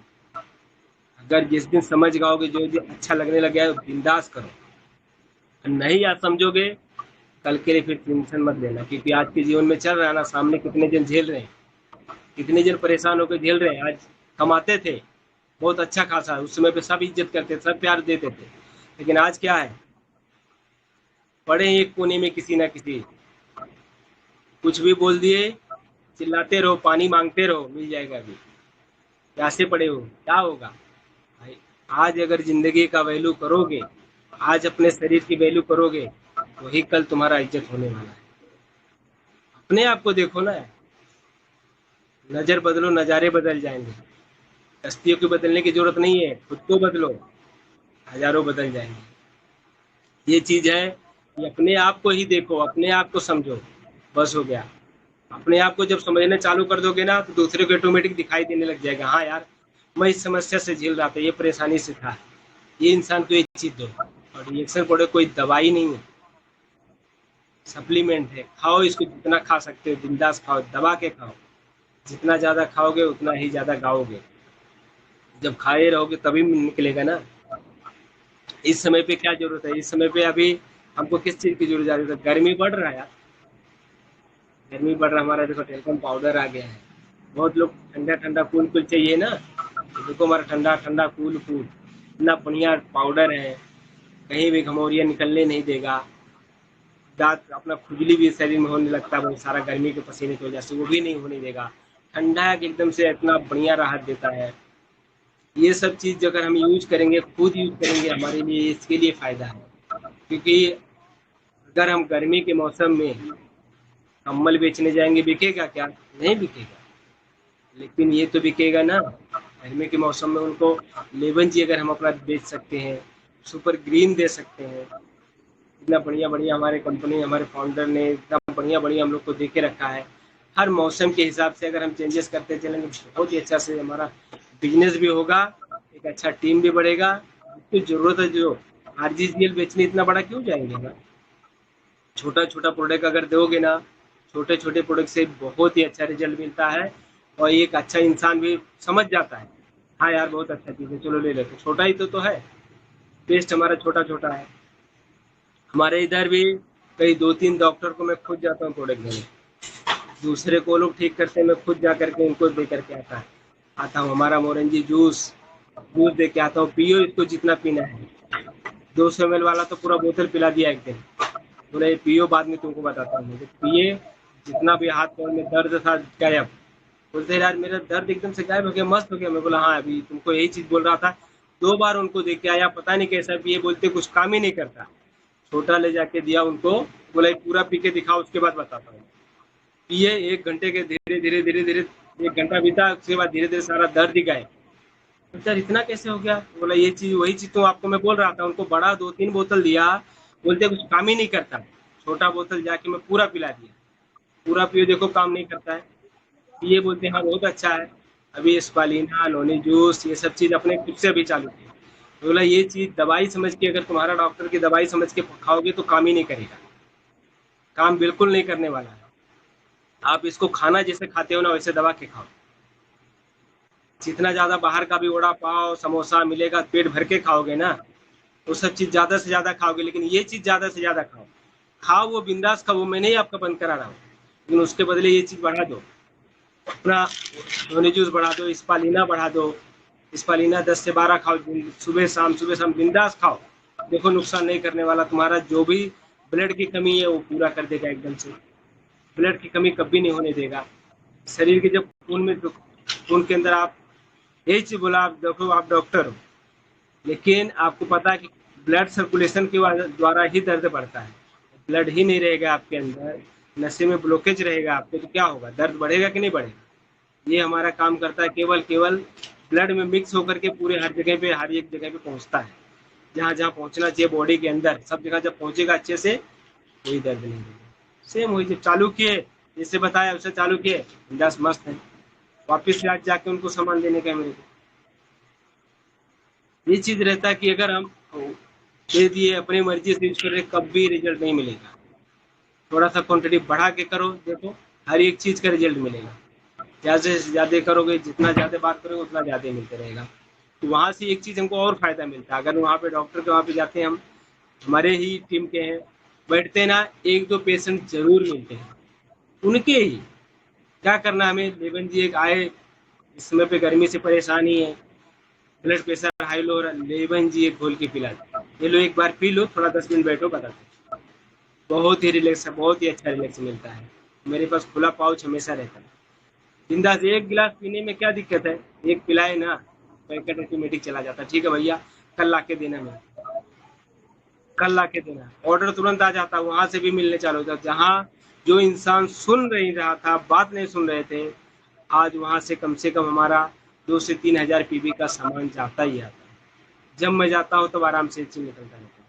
अगर जिस दिन समझ जाओगे, जो दिन अच्छा लगने लग गया है, बिंदास करो। नहीं आज समझोगे, कल के लिए फिर टेंशन मत लेना, क्योंकि आज के जीवन में चल रहा है ना, सामने कितने जन झेल रहे हैं, कितने जन परेशान होकर झेल रहे हैं। आज कमाते थे बहुत अच्छा खासा, उस समय पे सब इज्जत करते, सब प्यार देते थे, लेकिन आज क्या है, पड़े हैं एक कोने में किसी ना किसी, कुछ भी बोल दिए, चिल्लाते रहो, पानी मांगते रहो, मिल जाएगा अभी, प्यासे पड़े हो, क्या होगा भाई। आज अगर जिंदगी का वैल्यू करोगे, आज अपने शरीर की वैल्यू करोगे, वही कल तुम्हारा इज्जत होने वाला है। अपने आप को देखो ना, नजर बदलो, नजारे बदल जाएंगे। हस्तियों को बदलने की जरूरत नहीं है, खुद को बदलो, हजारों बदल जाएंगे। ये चीज है कि अपने आप को ही देखो, अपने आप को समझो, बस हो गया। अपने आप को जब समझना चालू कर दोगे ना, तो दूसरे को ऑटोमेटिक दिखाई देने लग जाएगा, हाँ यार मैं इस समस्या से झेल रहा था, ये परेशानी से था, ये इंसान को ये चीज दो। और रिएक्शन प्रोडक्ट कोई दवाई नहीं है, सप्लीमेंट है। खाओ इसको, जितना खा सकते हो बिंदास खाओ, दबा के खाओ। जितना ज्यादा खाओगे उतना ही ज्यादा गाओगे, जब खाए रहोगे तभी निकलेगा ना। इस समय पे क्या जरूरत है, इस समय पे अभी हमको किस चीज की जरूरत है, गर्मी बढ़ रहा है यार, गर्मी बढ़ रहा है। हमारा देखो टेल्कोन पाउडर आ गया है, बहुत लोग ठंडा ठंडा कूल कूल चाहिए ना, तो देखो हमारा ठंडा ठंडा कूल कूल इतना बढ़िया पाउडर है, कहीं भी घमौरिया निकलने नहीं देगा। दांत अपना खुजली भी शरीर में होने लगता है, वो सारा गर्मी के पसीने की वजह से, वो भी नहीं होने देगा। ठंडा एकदम से इतना बढ़िया राहत देता है। ये सब चीज अगर हम यूज करेंगे, खुद यूज करेंगे, हमारे लिए इसके लिए फायदा है। क्योंकि अगर हम गर्मी के मौसम में कम्बल बेचने जाएंगे, बिकेगा क्या, नहीं बिकेगा। लेकिन ये तो बिकेगा ना, गर्मी के मौसम में उनको लेवन जी अगर हम अपना बेच सकते हैं, सुपर ग्रीन दे सकते हैं। इतना बढ़िया बढ़िया हमारे कंपनी, हमारे फाउंडर ने इतना बढ़िया बढ़िया हम लोग को दे के रखा है। हर मौसम के हिसाब से अगर हम चेंजेस करते चलेंगे, बहुत ही अच्छा से हमारा बिजनेस भी होगा, एक अच्छा टीम भी बढ़ेगा। जिसकी जरूरत है, जो आरजीसीएल बेचने इतना बड़ा क्यों जाएंगे ना, छोटा छोटा प्रोडक्ट अगर दोगे ना, छोटे छोटे प्रोडक्ट से बहुत ही अच्छा रिजल्ट मिलता है। और एक अच्छा इंसान भी समझ जाता है, हाँ यार बहुत अच्छा चीज़ है, चलो ले लेते, छोटा ही तो है, टेस्ट हमारा छोटा छोटा है। हमारे इधर भी कई 2-3 डॉक्टर को मैं खुद जाता हूँ प्रोडक्ट देने, दूसरे को लोग ठीक करते हैं, मैं खुद जा करके उनको दे करके आता हूँ। हमारा मोरंजी जूस जूस दे के आता हूँ, पियो इसको जितना पीना है। 200 ml वाला तो पूरा बोतल पिला दिया एक दिन, बोला ये पियो, बाद में तुमको बताता हूँ। मुझे पिए, जितना भी हाथ पैर में दर्द था गायब। बोलते यार मेरा दर्द एकदम से गायब हो गया, मस्त हो गया। मैं बोला हाँ, अभी तुमको यही चीज बोल रहा था। 2 बार उनको देख के आया, पता नहीं कैसा पिए, बोलते कुछ काम ही नहीं करता। छोटा ले जाके दिया उनको, बोला ये पूरा पी के दिखाओ, उसके बाद बताता हूँ। पिए, 1 घंटे के धीरे धीरे धीरे धीरे 1 घंटा बीता, उसके बाद धीरे धीरे सारा दर्द ही गायब। सर इतना कैसे हो गया, बोला ये चीज वही चीज तो आपको मैं बोल रहा था। उनको बड़ा 2-3 बोतल दिया, बोलते कुछ काम ही नहीं करता। छोटा बोतल जाके मैं पूरा पिला दिया, पूरा पियो देखो काम नहीं करता है। ये बोलते हाँ बहुत अच्छा है। अभी स्पालिना, नोनी जूस, ये सब चीज अपने खुद से अभी चालू की। तो बोला ये चीज दवाई समझ के, अगर तुम्हारा डॉक्टर की दवाई समझ के खाओगे तो काम ही नहीं करेगा, काम बिल्कुल नहीं करने वाला है। आप इसको खाना जैसे खाते हो ना, वैसे दबा के खाओ। जितना ज्यादा बाहर का भी वड़ा पाव समोसा मिलेगा, पेट भर के खाओगे ना, वो सब चीज ज्यादा से ज्यादा खाओगे। लेकिन ये चीज ज्यादा से ज्यादा खाओ, खाओ वो बिंदास खाओ, वो मैं नहीं आपका बंद करा रहा हूँ, लेकिन उसके बदले ये चीज बढ़ा दो। अपना धोनी जूस बढ़ा दो, स्पालिना बढ़ा दो। स्पालिना 10 से 12 खाओ, सुबह शाम बिंदास खाओ। देखो नुकसान नहीं करने वाला, तुम्हारा जो भी ब्लड की कमी है वो पूरा कर देगा एकदम से। ब्लड की कमी कभी नहीं होने देगा। शरीर के जब खून के अंदर आप, यही चीज बोला, आप देखो आप डॉक्टर हो, लेकिन आपको पता है कि ब्लड सर्कुलेशन के द्वारा ही दर्द बढ़ता है। ब्लड ही नहीं रहेगा आपके अंदर, नशे में ब्लॉकेज रहेगा आपके, तो क्या होगा, दर्द बढ़ेगा कि नहीं बढ़ेगा। ये हमारा काम करता है, केवल केवल ब्लड में मिक्स होकर के पूरे हर जगह पे, हर एक जगह पे पहुंचता है। जहाँ जहाँ पहुंचना चाहिए बॉडी के अंदर, सब जगह जब पहुंचेगा अच्छे से, कोई दर्द नहीं होगा। सेम वही जब चालू किए, जैसे बताया उसे चालू किए, बिंदास मस्त है। वापिस से आज जाके उनको सामान देने का है मेरे को। ये चीज रहता है कि अगर हम दे दिए, अपनी मर्जी से यूज कर रहे, कभी रिजल्ट नहीं मिलेगा। थोड़ा सा क्वांटिटी बढ़ा के करो, देखो हर एक चीज का रिजल्ट मिलेगा। ज़्यादा से ज़्यादा करोगे, जितना ज़्यादा बात करोगे उतना ज़्यादा मिलते रहेगा। तो वहाँ से एक चीज़ हमको और फ़ायदा मिलता है, अगर वहाँ पे डॉक्टर के वहाँ पे जाते हैं हम, हमारे ही टीम के हैं, बैठते हैं ना, एक दो पेशेंट जरूर मिलते हैं उनके ही। क्या करना हमें, लेवन जी एक आए, इस समय पे गर्मी से परेशानी है, ब्लड प्रेशर हाई लो हो रहा, लेवन जी एक घोल के पिला दो, ये लो एक बार पी लो, थोड़ा 10 मिनट बैठो, बता दो। बहुत ही रिलैक्स है, बहुत ही अच्छा रिलैक्स मिलता है। मेरे पास खुला पाउच हमेशा रहता है। बिंदास, एक गिलास पीने में क्या दिक्कत है, एक पिलाए ना, पैकेट ऑटोमेटिक चला जाता है। ठीक है भैया, कल ला के देना, मैं कल ला के देना, ऑर्डर तुरंत आ जाता, वहां से भी मिलने चालू होता। जहाँ जो इंसान सुन नहीं रहा था, बात नहीं सुन रहे थे, आज वहां से कम हमारा 2 से 3 हजार पीबी का सामान जाता ही आता है। जब मैं जाता हूँ तब आराम से चीज निकलता रहता है।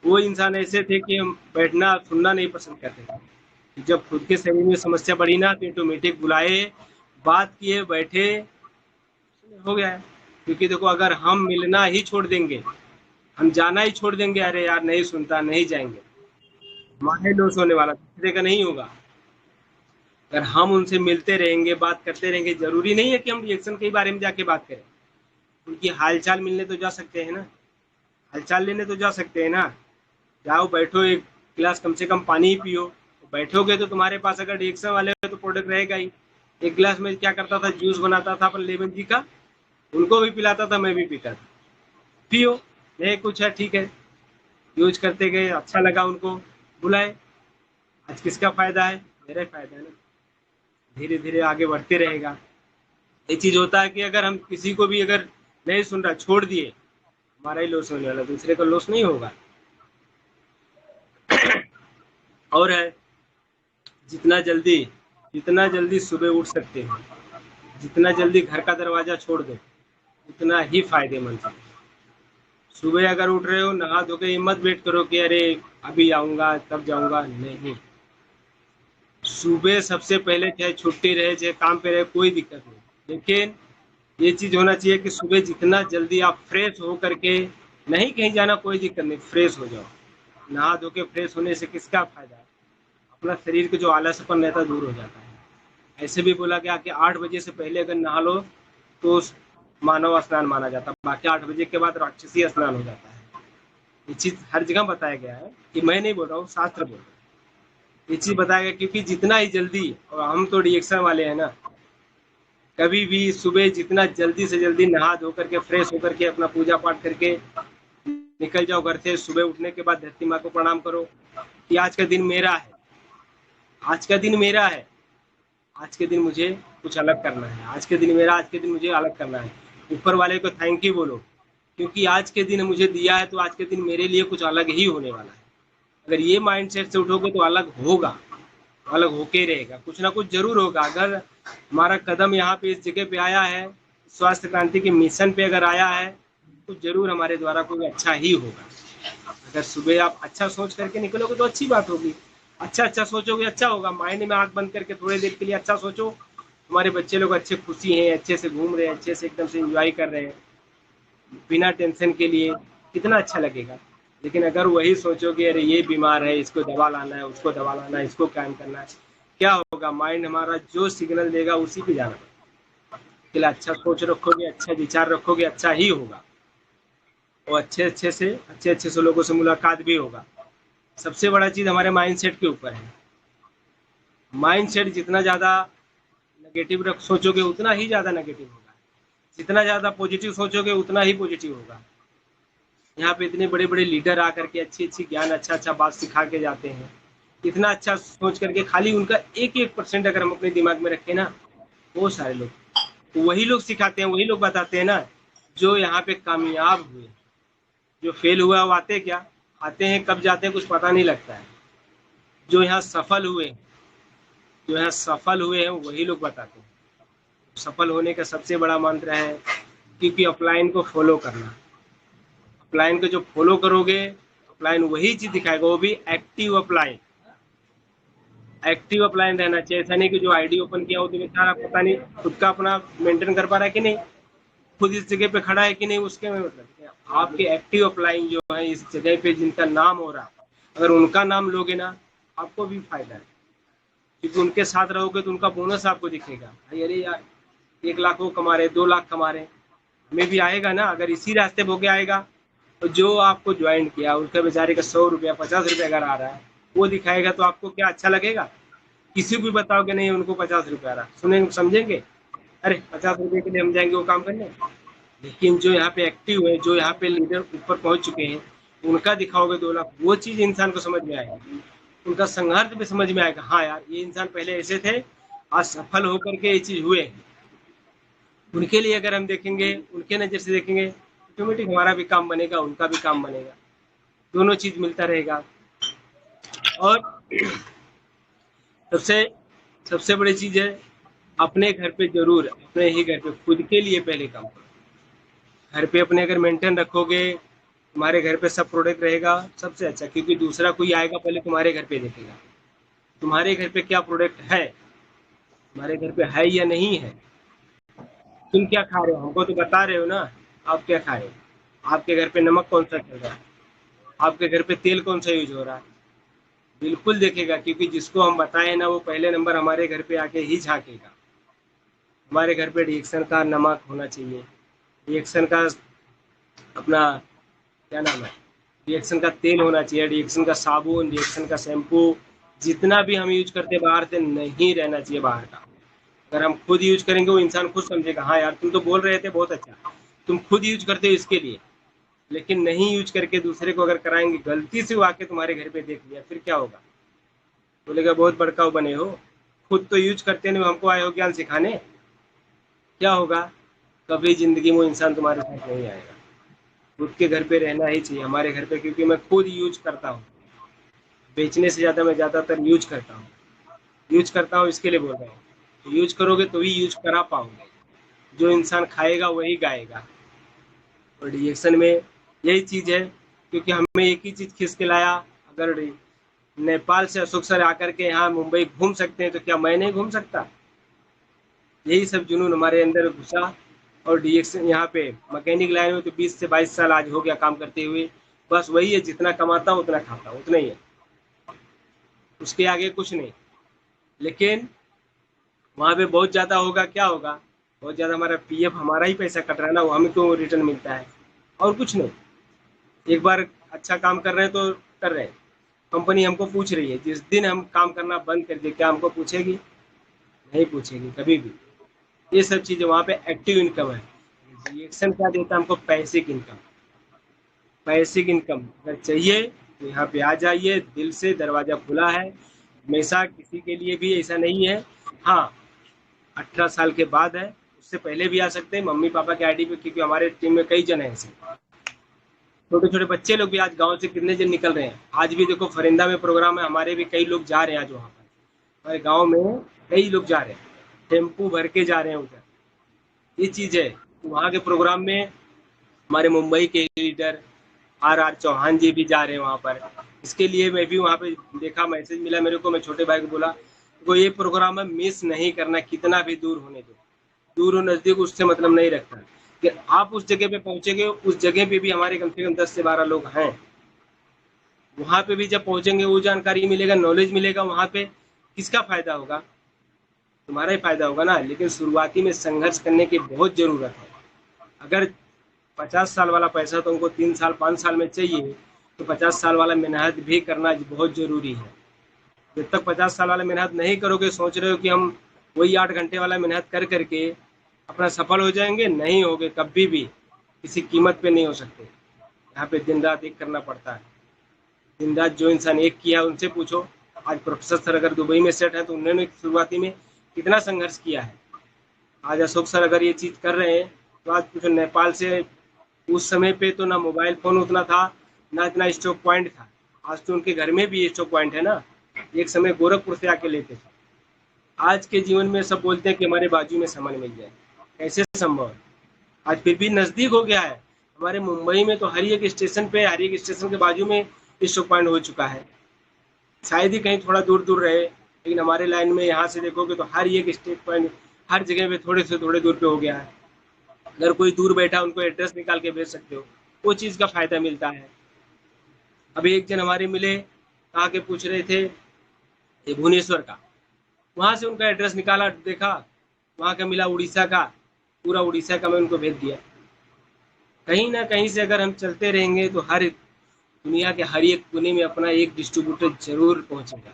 वो इंसान ऐसे थे कि हम बैठना सुनना नहीं पसंद करते थे, जब खुद के शरीर में समस्या बढ़ी ना, तो ऑटोमेटिक बुलाए, बात किए, बैठे, हो गया है। क्योंकि देखो, अगर हम मिलना ही छोड़ देंगे, हम जाना ही छोड़ देंगे, अरे यार नहीं सुनता, नहीं जाएंगे, हमारा ही लॉस होने वाला, दूसरे का नहीं होगा। अगर हम उनसे मिलते रहेंगे, बात करते रहेंगे, जरूरी नहीं है कि हम रिएक्शन के बारे में जाके बात करें, उनकी हालचाल मिलने तो जा सकते हैं ना, हालचाल लेने तो जा सकते हैं ना। जाओ बैठो, एक गिलास कम से कम पानी ही पियो, बैठोगे तो तुम्हारे पास अगर रिएक्शन वाले हो तो प्रोडक्ट रहेगा ही। एक गिलास में क्या करता था, जूस बनाता था अपन लेमन जी का, उनको भी पिलाता था, मैं भी पीता था। पियो, नहीं कुछ है, ठीक है, यूज करते गए, अच्छा लगा उनको, बुलाए। आज किसका फायदा है, मेरा ही फायदा है ना। धीरे धीरे आगे बढ़ते रहेगा। ये चीज होता है कि अगर हम किसी को भी अगर नहीं सुन रहा, छोड़ दिए, हमारा ही लॉस होने वाला, दूसरे का लॉस नहीं होगा। और है, जितना जल्दी जितना जल्दी सुबह उठ सकते हो, जितना जल्दी घर का दरवाजा छोड़ दो, उतना ही फायदेमंद है। सुबह अगर उठ रहे हो, नहा धो के, मत वेट करो कि अरे अभी आऊंगा तब जाऊंगा, नहीं। सुबह सबसे पहले, चाहे छुट्टी रहे चाहे काम पे रहे, कोई दिक्कत नहीं, लेकिन ये चीज होना चाहिए कि सुबह जितना जल्दी आप फ्रेश हो करके, नहीं कहीं जाना कोई दिक्कत नहीं, फ्रेश हो जाओ। नहा धो के फ्रेश होने से किसका फायदा है, अपना शरीर का जो आलसपन रहता है दूर हो जाता है। ऐसे भी बोला गया कि 8 बजे से पहले अगर नहा लो तो मानव स्नान माना जाता है, बाकी 8 बजे के बाद राक्षसी स्नान हो जाता है। ये चीज हर जगह बताया गया है, कि मैं नहीं बोल रहा हूँ, शास्त्र बोल रहा है। ये चीज बताया गया, क्योंकि जितना ही जल्दी, और हम तो रिएक्शन वाले हैं ना, कभी भी सुबह जितना जल्दी से जल्दी नहा धो करके फ्रेश होकर के अपना पूजा पाठ करके निकल जाओ घर से। सुबह उठने के बाद धरती माँ को प्रणाम करो कि आज का दिन मेरा है, आज का दिन मेरा है, आज के दिन मुझे कुछ अलग करना है, आज के दिन मेरा, आज के दिन मुझे अलग करना है। ऊपर वाले को थैंक यू बोलो, क्योंकि आज के दिन मुझे दिया है, तो आज के दिन मेरे लिए कुछ अलग ही होने वाला है। अगर ये माइंडसेट से उठोगे तो अलग होगा, अलग होके ही रहेगा, कुछ ना कुछ जरूर होगा। अगर हमारा कदम यहाँ पे इस जगह पे आया है, स्वास्थ्य क्रांति के मिशन पे अगर आया है, तो जरूर हमारे द्वारा कोई अच्छा ही होगा। अगर सुबह आप अच्छा सोच करके निकलोगे तो अच्छी बात होगी, अच्छा अच्छा सोचोगे अच्छा होगा। माइंड में आंख बंद करके थोड़ी देर के लिए अच्छा सोचो, हमारे बच्चे लोग अच्छे खुशी हैं, अच्छे से घूम रहे हैं, अच्छे से एकदम से एंजॉय कर रहे हैं, बिना टेंशन के लिए, कितना अच्छा लगेगा। लेकिन अगर वही सोचोगे अरे ये बीमार है, इसको दवा लाना है, उसको दवा लाना है, इसको काम करना है, क्या होगा, माइंड हमारा जो सिग्नल देगा उसी पे जाना पड़ेगा। इसके लिए अच्छा सोच रखोगे, अच्छा विचार रखोगे, अच्छा ही होगा, और अच्छे अच्छे से लोगों से मुलाकात भी होगा। सबसे बड़ा चीज हमारे माइंडसेट के ऊपर है। माइंडसेट जितना ज्यादा नेगेटिव रख सोचोगे उतना ही ज्यादा नेगेटिव होगा, जितना ज्यादा पॉजिटिव सोचोगे उतना ही पॉजिटिव होगा। यहाँ पे इतने बड़े बड़े लीडर आकर के अच्छी अच्छी ज्ञान, अच्छा अच्छा बात सिखा के जाते हैं। इतना अच्छा सोच करके, खाली उनका 1% अगर हम अपने दिमाग में रखें ना, वो सारे लोग, तो वही लोग सिखाते हैं, वही लोग बताते हैं ना, जो यहाँ पे कामयाब हुए। जो फेल हुआ वो आते क्या, आते हैं कब जाते हैं कुछ पता नहीं लगता है। जो यहाँ सफल हुए, जो यहाँ सफल हुए हैं वही लोग बताते हैं। सफल होने का सबसे बड़ा मंत्र है, क्योंकि अपलाइन को फॉलो करना। अपलाइन को जो फॉलो करोगे, अपलाइन वही चीज दिखाएगा, वो भी एक्टिव अपलाइन। एक्टिव अपलाइन रहना चाहिए, ऐसा नहीं कि जो आईडी ओपन किया हो तो बेचारा पता नहीं खुद का अपना मेंटेन कर पा रहा है कि नहीं, खुद इस जगह पे खड़ा है कि नहीं उसके में मतलब आपके एक्टिव अप्लाइंग जो है इस जगह पे जिनका नाम हो रहा है, अगर उनका नाम लोगे ना आपको भी फायदा है, क्योंकि उनके साथ रहोगे तो उनका बोनस आपको दिखेगा। भाई अरे यार 1 लाख वो कमा रहे, 2 लाख कमा रहे, हमें भी आएगा ना। अगर इसी रास्ते होके आएगा तो जो आपको ज्वाइन किया उसका बेचारे का 100 रुपया 50 रुपया अगर आ रहा है वो दिखाएगा तो आपको क्या अच्छा लगेगा? किसी को भी बताओगे नहीं उनको 50 रुपया आ रहा, सुनेंगे समझेंगे? अरे 50 रुपये के लिए हम जाएंगे वो काम करने। लेकिन जो यहाँ पे एक्टिव है, जो यहाँ पे लीडर ऊपर पहुंच चुके हैं, उनका दिखाओगे 2 लाख, वो चीज इंसान को समझ में आएगा, उनका संघर्ष भी समझ में आएगा। हाँ यार ये इंसान पहले ऐसे थे, आज सफल होकर के ये चीज हुए। उनके लिए अगर हम देखेंगे, उनके नजर से देखेंगे, ऑटोमेटिक हमारा भी काम बनेगा, उनका भी काम बनेगा, दोनों चीज मिलता रहेगा। और सबसे सबसे बड़ी चीज है, अपने घर पे जरूर, अपने ही घर पे खुद के लिए पहले काम करो। घर पे अपने अगर मेंटेन रखोगे, तुम्हारे घर पे सब प्रोडक्ट रहेगा सबसे अच्छा, क्योंकि दूसरा कोई आएगा पहले तुम्हारे घर पे देखेगा तुम्हारे घर पे क्या प्रोडक्ट है, तुम्हारे घर पे है या नहीं है, तुम क्या खा रहे हो, हमको तो बता रहे हो ना आप क्या खा रहे हो, आपके घर पे नमक कौन सा चल रहा है, आपके घर पे तेल कौन सा यूज हो रहा है, बिल्कुल देखेगा, क्योंकि जिसको हम बताए ना वो पहले नंबर हमारे घर पे आके ही झांकेगा। हमारे घर पे रिएक्शन का नमक होना चाहिए, रिएक्शन का अपना क्या नाम है, रिएक्शन का तेल होना चाहिए, रिएक्शन का साबुन, रिएक्शन का शैम्पू, जितना भी हम यूज करते हैं बाहर से नहीं रहना चाहिए बाहर का। अगर हम खुद यूज करेंगे वो इंसान खुद समझेगा, हाँ यार तुम तो बोल रहे थे बहुत अच्छा, तुम खुद यूज करते हो इसके लिए, लेकिन नहीं यूज करके दूसरे को अगर कराएंगे, गलती से वो आके तुम्हारे घर पे देख लिया, फिर क्या होगा? बोलेगा बहुत बड़का वो बने हो, खुद तो यूज करते नहीं, हमको आए हो ज्ञान सिखाने, क्या होगा? कभी जिंदगी में वो इंसान तुम्हारे साथ नहीं आएगा। खुद के घर पे रहना ही चाहिए, हमारे घर पे, क्योंकि मैं खुद यूज करता हूँ, बेचने से ज़्यादा मैं ज़्यादातर यूज करता हूँ, यूज करता हूँ इसके लिए बोल रहा हूँ। यूज करोगे तो ही यूज करा पाओगे, जो इंसान खाएगा वही गाएगा। और रिएक्शन में यही चीज़ है, क्योंकि हमें एक ही चीज़ खींच के लाया, अगर नेपाल से अशोक सर आकर के यहाँ मुंबई घूम सकते हैं तो क्या मैं नहीं घूम सकता? यही सब जुनून हमारे अंदर घुसा। और डीएक्शन यहाँ पे मैकेनिक लाइन में तो 20 से 22 साल आज हो गया काम करते हुए, बस वही है, जितना कमाता हूँ उतना खाता हूँ, उतना ही है, उसके आगे कुछ नहीं। लेकिन वहाँ पे बहुत ज़्यादा होगा, क्या होगा? बहुत ज़्यादा हमारा पीएफ, हमारा ही पैसा कट रहा है ना, वो हमें क्यों रिटर्न मिलता है? और कुछ नहीं। एक बार अच्छा काम कर रहे हैं तो कर रहे हैं, कंपनी हमको पूछ रही है, जिस दिन हम काम करना बंद कर दे क्या हमको पूछेगी? नहीं पूछेगी कभी भी। ये सब चीज़ें वहाँ पे एक्टिव इनकम है। रिएक्शन क्या देता है हमको? Passive income. पैसिव इनकम अगर चाहिए तो यहाँ पे आ जाइए, दिल से दरवाज़ा खुला है हमेशा, किसी के लिए भी ऐसा नहीं है। हाँ 18 साल के बाद है, उससे पहले भी आ सकते हैं मम्मी पापा के आईडी पे, क्योंकि हमारे टीम में कई जन हैं ऐसे, छोटे छोटे बच्चे लोग भी आज गांव से कितने जन निकल रहे हैं। आज भी देखो फरिंदा में प्रोग्राम है, हमारे भी कई लोग जा रहे हैं आज वहाँ पर, हमारे गांव में कई लोग जा रहे हैं, टेम्पू भर के जा रहे हैं उधर। ये चीज़ है, तो वहाँ के प्रोग्राम में हमारे मुंबई के लीडर आर चौहान जी भी जा रहे हैं वहाँ पर। इसके लिए मैं भी वहाँ पे देखा, मैसेज मिला मेरे को, मैं छोटे भाई को बोला तो ये प्रोग्राम है मिस नहीं करना, कितना भी दूर होने दो, दूर हो नज़दीक उससे मतलब नहीं रखता, कि आप उस जगह पे पहुँचेंगे, उस जगह पे भी हमारे कम से कम 10 से 12 लोग हैं, वहाँ पे भी जब पहुँचेंगे वो जानकारी मिलेगा, नॉलेज मिलेगा, वहाँ पे किसका फायदा होगा? तुम्हारा ही फायदा होगा ना। लेकिन शुरुआती में संघर्ष करने की बहुत ज़रूरत है। अगर 50 साल वाला पैसा तुमको 3 साल 5 साल में चाहिए, तो 50 साल वाला मेहनत भी करना बहुत ज़रूरी है। जब तक 50 साल वाला मेहनत नहीं करोगे, सोच रहे हो कि हम वही 8 घंटे वाला मेहनत कर करके अपना सफल हो जाएंगे, नहीं होगे कभी भी, किसी कीमत पे नहीं हो सकते। यहाँ पे दिन रात एक करना पड़ता है, दिन रात जो इंसान एक किया उनसे पूछो। आज प्रोफेसर सर अगर दुबई में सेट है तो उन्होंने शुरुआती में कितना संघर्ष किया है। आज अशोक सर अगर ये चीज़ कर रहे हैं तो आज पूछो नेपाल से, उस समय पे तो ना मोबाइल फ़ोन उतना था, ना इतना स्टॉक पॉइंट था। आज तो उनके घर में भी स्टॉक पॉइंट है ना, एक समय गोरखपुर से आके लेते थे। आज के जीवन में सब बोलते हैं कि हमारे बाजू में सामान मिल जाए, कैसे संभव है? आज फिर भी नज़दीक हो गया है। हमारे मुंबई में तो हर एक स्टेशन पे, हर एक स्टेशन के बाजू में स्टॉक पॉइंट हो चुका है। शायद ही कहीं थोड़ा दूर दूर रहे, लेकिन हमारे लाइन में यहाँ से देखोगे तो हर एक स्टॉक पॉइंट हर जगह पे थोड़े से थोड़े दूर पे हो गया है। अगर कोई दूर बैठा उनको एड्रेस निकाल के भेज सकते हो, वो चीज़ का फ़ायदा मिलता है। अभी एक जन हमारे मिले, आके पूछ रहे थे ये भुवनेश्वर का, वहाँ से उनका एड्रेस निकाला, देखा वहाँ का मिला उड़ीसा का, पूरा उड़ीसा का मैं उनको भेज दिया। कहीं ना कहीं से अगर हम चलते रहेंगे तो हर दुनिया के हर एक कोने में अपना एक डिस्ट्रीब्यूटर जरूर पहुंचेगा,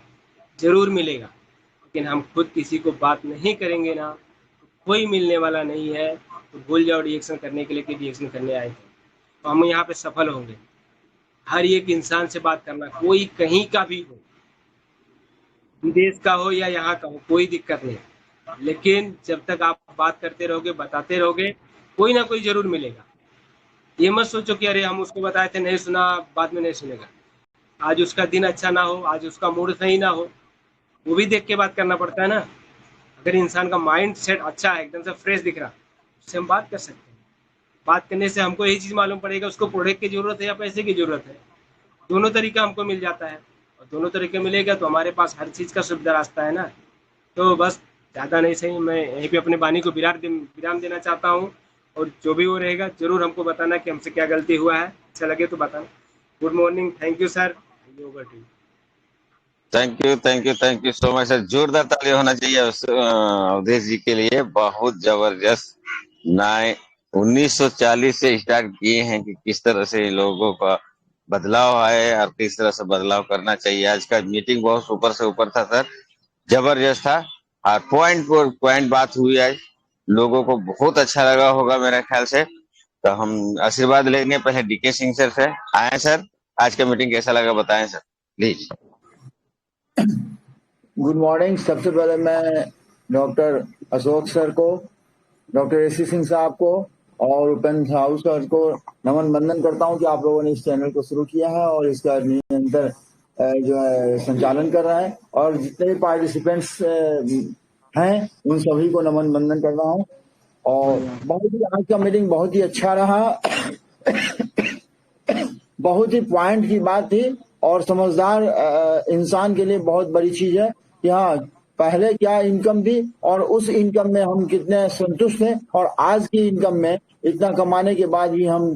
जरूर मिलेगा। लेकिन हम खुद किसी को बात नहीं करेंगे ना, तो कोई मिलने वाला नहीं है। तो भूल जाओ रिएक्शन करने के लिए कि रिएक्शन करने आए थे, तो हम यहाँ पे सफल होंगे। हर एक इंसान से बात करना, कोई कहीं का भी हो, विदेश का हो या यहाँ का हो, कोई दिक्कत नहीं। लेकिन जब तक आप बात करते रहोगे, बताते रहोगे, कोई ना कोई जरूर मिलेगा। ये मत सोचो कि अरे हम उसको बताए थे नहीं सुना, बाद में नहीं सुनेगा। आज उसका दिन अच्छा ना हो, आज उसका मूड सही ना हो, वो भी देख के बात करना पड़ता है ना। अगर इंसान का माइंड सेट अच्छा है, एकदम से फ्रेश दिख रहा, उससे हम बात कर सकते हैं। बात करने से हमको यही चीज़ मालूम पड़ेगा उसको प्रोडक्ट की ज़रूरत है या पैसे की ज़रूरत है। दोनों तरीका हमको मिल जाता है, और दोनों तरीके मिलेगा तो हमारे पास हर चीज़ का सुविधा रास्ता है ना। तो बस ज़्यादा नहीं सही, मैं यहीं पे अपने वाणी को विराम देना चाहता हूँ। और जो भी वो रहेगा ज़रूर हमको बताना कि हमसे क्या गलती हुआ है, अच्छा लगे तो बताना। Good morning, thank you sir, over to you. Thank you so much sir. जोरदार ताली होना चाहिए अवधेश जी के लिए। बहुत जबरदस्त। ना 1940 से स्टार्ट किए हैं कि किस तरह से लोगों का बदलाव आए और किस तरह से बदलाव करना चाहिए। आज का मीटिंग बहुत ऊपर से ऊपर था सर, जबरदस्त था। और पॉइंट बात हुई आज, लोगों को बहुत अच्छा लगा होगा मेरे ख्याल से। तो हम आशीर्वाद लेंगे पहले डीके सिंह सर से। आए सर, आज का मीटिंग कैसा लगा बताएं सर प्लीज। Good morning. सबसे पहले मैं डॉक्टर अशोक सर को, डॉक्टर एसी सिंह साहब को और उपेंद्र साहू सर को नमन बंदन करता हूं कि आप लोगों ने इस चैनल को शुरू किया है और इसका निरंतर जो है संचालन कर रहा है। और जितने भी पार्टिसिपेंट्स हैं उन सभी को नमन बंदन कर रहा हूं। और बहुत ही आज का मीटिंग बहुत ही अच्छा रहा। बहुत ही पॉइंट की बात थी और समझदार इंसान के लिए बहुत बड़ी चीज है कि हाँ, पहले क्या इनकम थी और उस इनकम में हम कितने संतुष्ट हैं, और आज की इनकम में इतना कमाने के बाद भी हम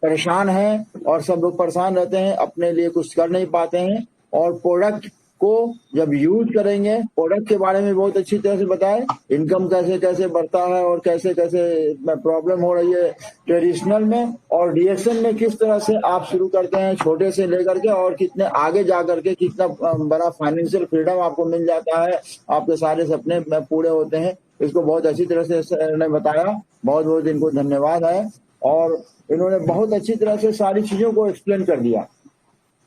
परेशान हैं और सब लोग परेशान रहते हैं, अपने लिए कुछ कर नहीं पाते हैं। और प्रोडक्ट को जब यूज करेंगे, प्रोडक्ट के बारे में बहुत अच्छी तरह से बताए, इनकम कैसे कैसे बढ़ता है और कैसे कैसे प्रॉब्लम हो रही है ट्रेडिशनल में और डीएक्शन में, किस तरह से आप शुरू करते हैं छोटे से लेकर के और कितने आगे जा करके कितना बड़ा फाइनेंशियल फ्रीडम आपको मिल जाता है, आपके सारे सपने पूरे होते हैं। इसको बहुत अच्छी तरह से सर ने बताया, बहुत बहुत इनको धन्यवाद है। और इन्होंने बहुत अच्छी तरह से सारी चीजों को एक्सप्लेन कर दिया,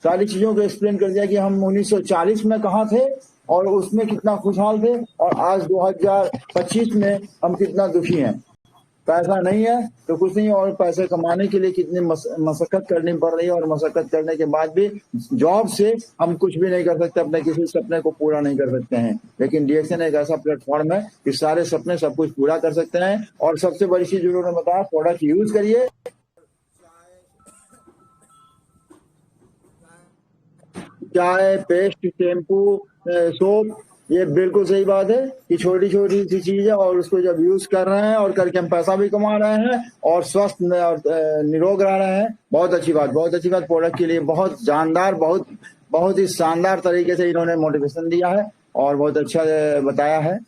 सारी चीजों को एक्सप्लेन कर दिया कि हम 1940 में कहाँ थे और उसमें कितना खुशहाल थे और आज 2025 में हम कितना दुखी हैं। पैसा नहीं है तो कुछ नहीं, और पैसे कमाने के लिए कितनी मशक्कत करनी पड़ रही है, और मशक्कत करने के बाद भी जॉब से हम कुछ भी नहीं कर सकते, अपने किसी सपने को पूरा नहीं कर सकते हैं। लेकिन डीएक्शन एक ऐसा प्लेटफॉर्म है कि सारे सपने सब कुछ पूरा कर सकते हैं। और सबसे बड़ी चीज उन्होंने बताया, प्रोडक्ट यूज करिए, चाय, पेस्ट, शैम्पू, सोप, ये बिल्कुल सही बात है कि छोटी छोटी सी चीज है और उसको जब यूज कर रहे हैं और करके हम पैसा भी कमा रहे हैं और स्वस्थ और निरोग रह रहे हैं, बहुत अच्छी बात, बहुत अच्छी बात। प्रोडक्ट के लिए बहुत जानदार, बहुत बहुत ही शानदार तरीके से इन्होंने मोटिवेशन दिया है और बहुत अच्छा बताया है।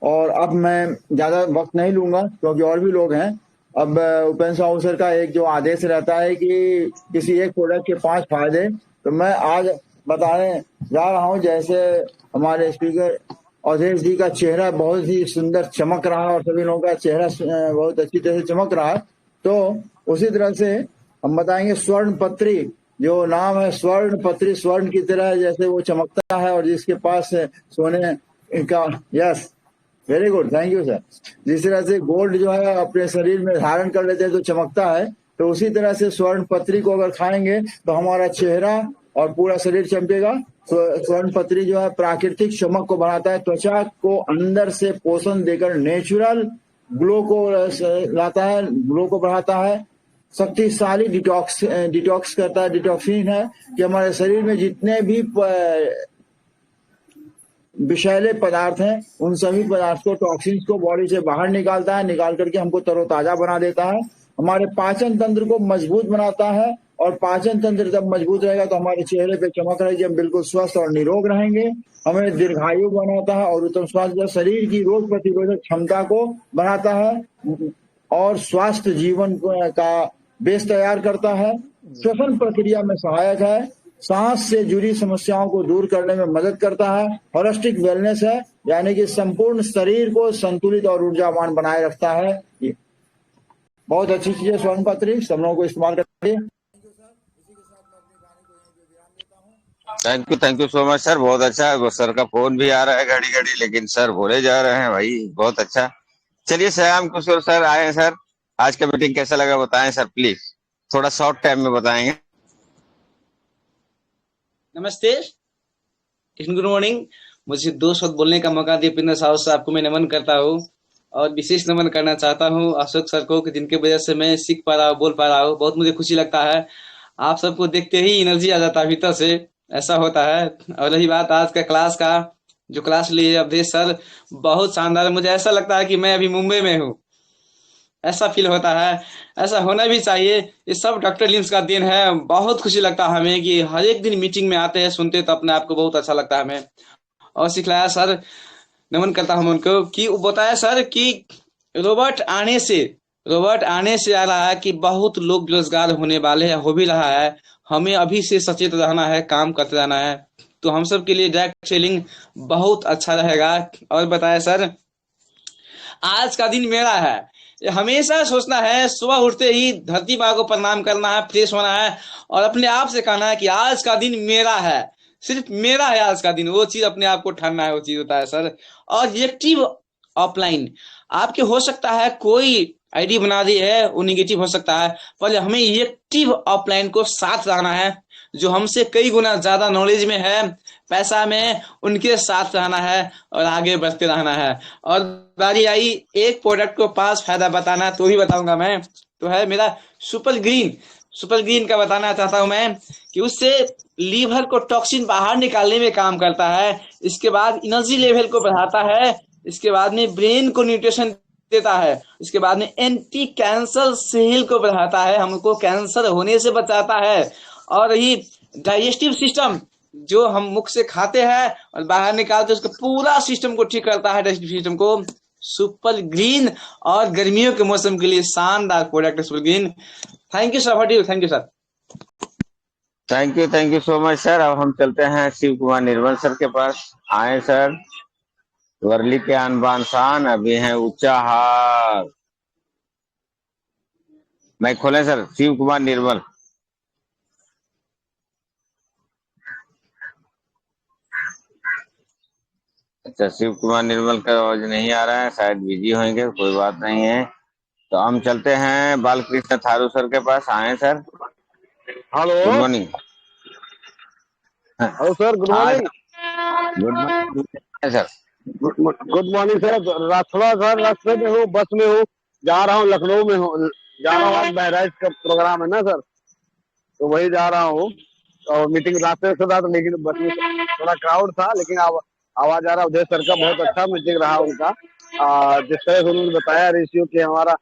और अब मैं ज्यादा वक्त नहीं लूंगा क्योंकि और भी लोग हैं। अब उपेंद्र साहू सर का एक जो आदेश रहता है कि किसी एक प्रोडक्ट के 5 फायदे, तो मैं आज बताने जा रहा हूं। जैसे हमारे स्पीकर अवधेश जी का चेहरा बहुत ही सुंदर चमक रहा है और सभी लोगों का चेहरा बहुत अच्छी तरह से चमक रहा है, तो उसी तरह से हम बताएंगे स्वर्ण पत्री, जो नाम है स्वर्ण पत्री, स्वर्ण की तरह जैसे वो चमकता है और जिसके पास सोने का, yes very good, thank you sir. जिस तरह से गोल्ड जो है अपने शरीर में धारण कर लेते हैं तो चमकता है, तो उसी तरह से स्वर्ण पत्री को अगर खाएंगे तो हमारा चेहरा और पूरा शरीर चमकेगा। स्वर्ण पत्री जो है प्राकृतिक चमक को बढ़ाता है, त्वचा को अंदर से पोषण देकर नेचुरल ग्लो को लाता है, ग्लो को बढ़ाता है। शक्तिशाली डिटॉक्स करता है, डिटॉक्सिन है कि हमारे शरीर में विषैले पदार्थ हैं उन सभी पदार्थ को, टॉक्सिन्स को बॉडी से बाहर निकालता है, निकाल करके हमको तरोताजा बना देता है, हमारे पाचन तंत्र को मजबूत बनाता है। और पाचन तंत्र जब मजबूत रहेगा तो हमारे चेहरे पे चमक रहेगी, हम बिल्कुल स्वस्थ और निरोग रहेंगे। हमें दीर्घायु बनाता है और उत्तम स्वास्थ्य, शरीर की रोग प्रतिरोधक क्षमता को बढ़ाता है और स्वास्थ्य जीवन का बेस तैयार करता है। श्वसन प्रक्रिया में सहायक है, सांस से जुड़ी समस्याओं को दूर करने में मदद करता है। होलिस्टिक वेलनेस है, यानी कि संपूर्ण शरीर को संतुलित और ऊर्जावान बनाए रखता है। बहुत अच्छी चीज है स्वर्ण पत्री, सब लोगों को इस्तेमाल करिए। Thank you so much sir, बहुत अच्छा। वो सर का फोन भी आ रहा है घड़ी घड़ी, लेकिन सर बोले जा रहे हैं भाई, बहुत अच्छा। चलिए श्याम किशोर सर आए हैं सर, आज का मीटिंग कैसा लगा बताएं सर प्लीज, थोड़ा शॉर्ट टाइम में बताएंगे। नमस्ते, गुड मॉर्निंग। मुझे 2 शब्द बोलने का मौका दिए पिंदर साहब से आपको मैं नमन करता हूँ और विशेष नमन करना चाहता हूँ अशोक सर को, कि जिनके वजह से मैं सीख पा रहा हूँ, बोल पा रहा हूँ। बहुत मुझे खुशी लगता है, आप सबको देखते ही एनर्जी आ जाता है भीतर से, ऐसा होता है। और रही बात आज का क्लास का, जो क्लास लिए अवधेश सर, बहुत शानदार। मुझे ऐसा लगता है कि मैं अभी मुंबई में हूँ, ऐसा फील होता है। ऐसा होना भी चाहिए, ये सब डॉक्टर लिम्स का देन है। बहुत खुशी लगता है हमें कि हर एक दिन मीटिंग में आते हैं, सुनते तो अपने आप को बहुत अच्छा लगता है हमें। और सिखलाया सर, नमन करता हूं उनको, कि वो बताया सर कि रोबोट आने से आ रहा है कि बहुत लोग बेरोजगार होने वाले हैं, हो भी रहा है। हमें अभी से सचेत रहना है, काम करते रहना है, तो हम सब के लिए डायरेक्ट सेलिंग बहुत अच्छा रहेगा। और बताया सर, आज का दिन मेरा है, हमेशा सोचना है, सुबह उठते ही धरती माँ को प्रणाम करना है, फ्रेश होना है और अपने आप से कहना है कि आज का दिन मेरा है, सिर्फ मेरा है आज का दिन। वो चीज अपने आप को ठानना है, वो चीज होता है सर। और रिएक्टिव ऑफलाइन, आपके हो सकता है कोई आईडी बना दी है वो निगेटिव हो सकता है, पर हमें रिएक्टिव ऑफलाइन को साथ रहना है, जो हमसे कई गुना ज्यादा नॉलेज में है, पैसा में, उनके साथ रहना है और आगे बढ़ते रहना है। और बारी आई एक प्रोडक्ट को 5 फायदा बताना, तो ही बताऊंगा मैं, तो है मेरा सुपर ग्रीन का बताना चाहता हूं मैं, कि उससे लीवर को टॉक्सिन बाहर निकालने में काम करता है, इसके बाद एनर्जी लेवल को बढ़ाता है, इसके बाद में ब्रेन को न्यूट्रिशन देता है, इसके बाद में एंटी कैंसर सेल को बढ़ाता है, हमको कैंसर होने से बचाता है। और ये डाइजेस्टिव सिस्टम, जो हम मुख से खाते हैं और बाहर निकालते हैं, उसका पूरा सिस्टम को ठीक करता है, डाइजेस्टिव सिस्टम को। सुपर ग्रीन, और गर्मियों के मौसम के लिए शानदार प्रोडक्ट है super green. Thank you sir, thank you sir. Thank you so much sir. अब हम चलते हैं शिव कुमार निर्मल सर के पास, आए सर। वर्ली के आन बान शान अभी हैं ऊंचा हार, मैं खोलें सर, शिव कुमार निर्मल। अच्छा, शिव कुमार निर्मल का आवाज नहीं आ रहा है, शायद बिजी होंगे, कोई बात नहीं है। तो हम चलते हैं बालकृष्ण थारू सर के पास, आए sir. Hello good morning. Hello sir, good हाँ morning. Good morning sir. Good morning sir. थोड़ा सर रास्ते में हूँ, बस में हूँ, जा रहा हूँ, लखनऊ में हूँ, जा रहा हूँ। आज बहराइच का प्रोग्राम है ना सर, तो वही जा रहा हूँ। और मीटिंग रास्ते से था, तो लेकिन बस में थोड़ा क्राउड था, लेकिन आवाज आ रहा। उदय सर का बहुत अच्छा मीटिंग रहा उनका। जिस तरह से उन्होंने बताया रेशियो कि हमारा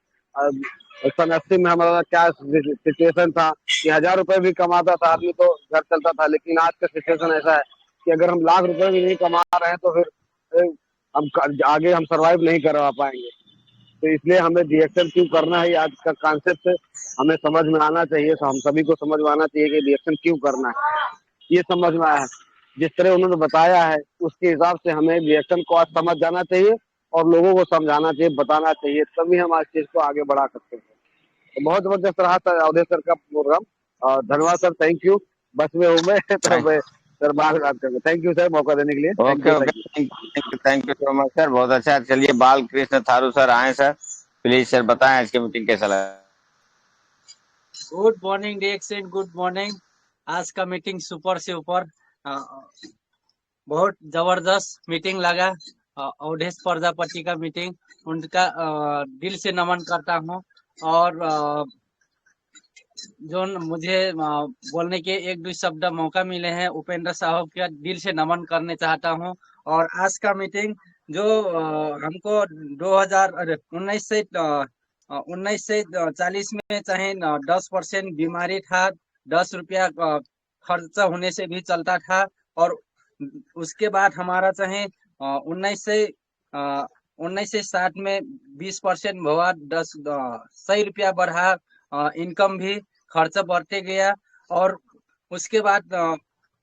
सन 80 में हमारा क्या सिचुएशन था कि 1000 रुपए भी कमाता था आदमी तो घर चलता था, लेकिन आज का सिचुएशन ऐसा है कि अगर हम लाख रुपए भी नहीं कमा रहे हैं तो फिर आगे हम सरवाइव नहीं करवा पाएंगे। तो इसलिए हमें रिएक्शन क्यों करना है, आज का कॉन्सेप्ट हमें समझ में आना चाहिए। तो हम सभी को समझ में आना चाहिए कि रिएक्शन क्यों करना है, ये समझ में आया है। जिस तरह उन्होंने बताया है उसके हिसाब से हमें रिएक्शन को आज समझ जाना चाहिए और लोगों को समझाना चाहिए, बताना चाहिए, तभी हम आज चीज को आगे बढ़ा सकते हैं। तो बहुत जबरदस्त रहा सर अवधेश सर का प्रोग्राम। धन्यवाद सर, थैंक यू। बस में हूँ मैं तो मैं सर बाद में बात करूँगा। थैंक यू सर मौका देने के लिए। Okay, thank you so much sir, बहुत अच्छा। चलिए बालकृष्ण थारू सर आए सर, प्लीज सर बताएं आज की मीटिंग कैसा लगा। Good morning reaction, good morning. आज का मीटिंग सुपर से ऊपर, बहुत जबरदस्त मीटिंग लगा। अवधेश प्रजापति का मीटिंग, उनका दिल से नमन करता हूँ। और जो मुझे बोलने के एक दो शब्द मौका मिले हैं, उपेंद्र साहब का दिल से नमन करने चाहता हूं। और आज का मीटिंग जो हमको 2019 से 1940 में चाहे 10% बीमारी था, 10 रुपया खर्चा होने से भी चलता था। और उसके बाद हमारा चाहे 1960 में 20% हुआ, 100 रुपया बढ़ा, इनकम भी खर्चा बढ़ते गया। और उसके बाद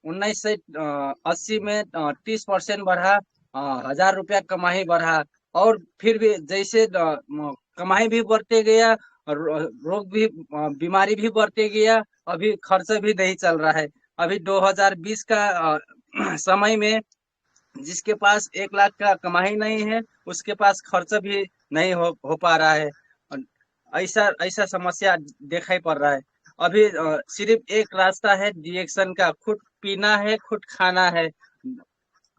1980 में 30% बढ़ा, 1000 रुपया कमाई बढ़ा। और फिर भी जैसे कमाई भी बढ़ते गया, रोग भी बीमारी भी बढ़ते गया, अभी खर्चा भी नहीं चल रहा है। अभी 2020 का समय में जिसके पास 1 लाख का कमाई नहीं है, उसके पास खर्चा भी नहीं हो पा रहा है। ऐसा ऐसा समस्या दिखाई पड़ रहा है। अभी सिर्फ एक रास्ता है डिएक्शन का, खुद पीना है, खुद खाना है।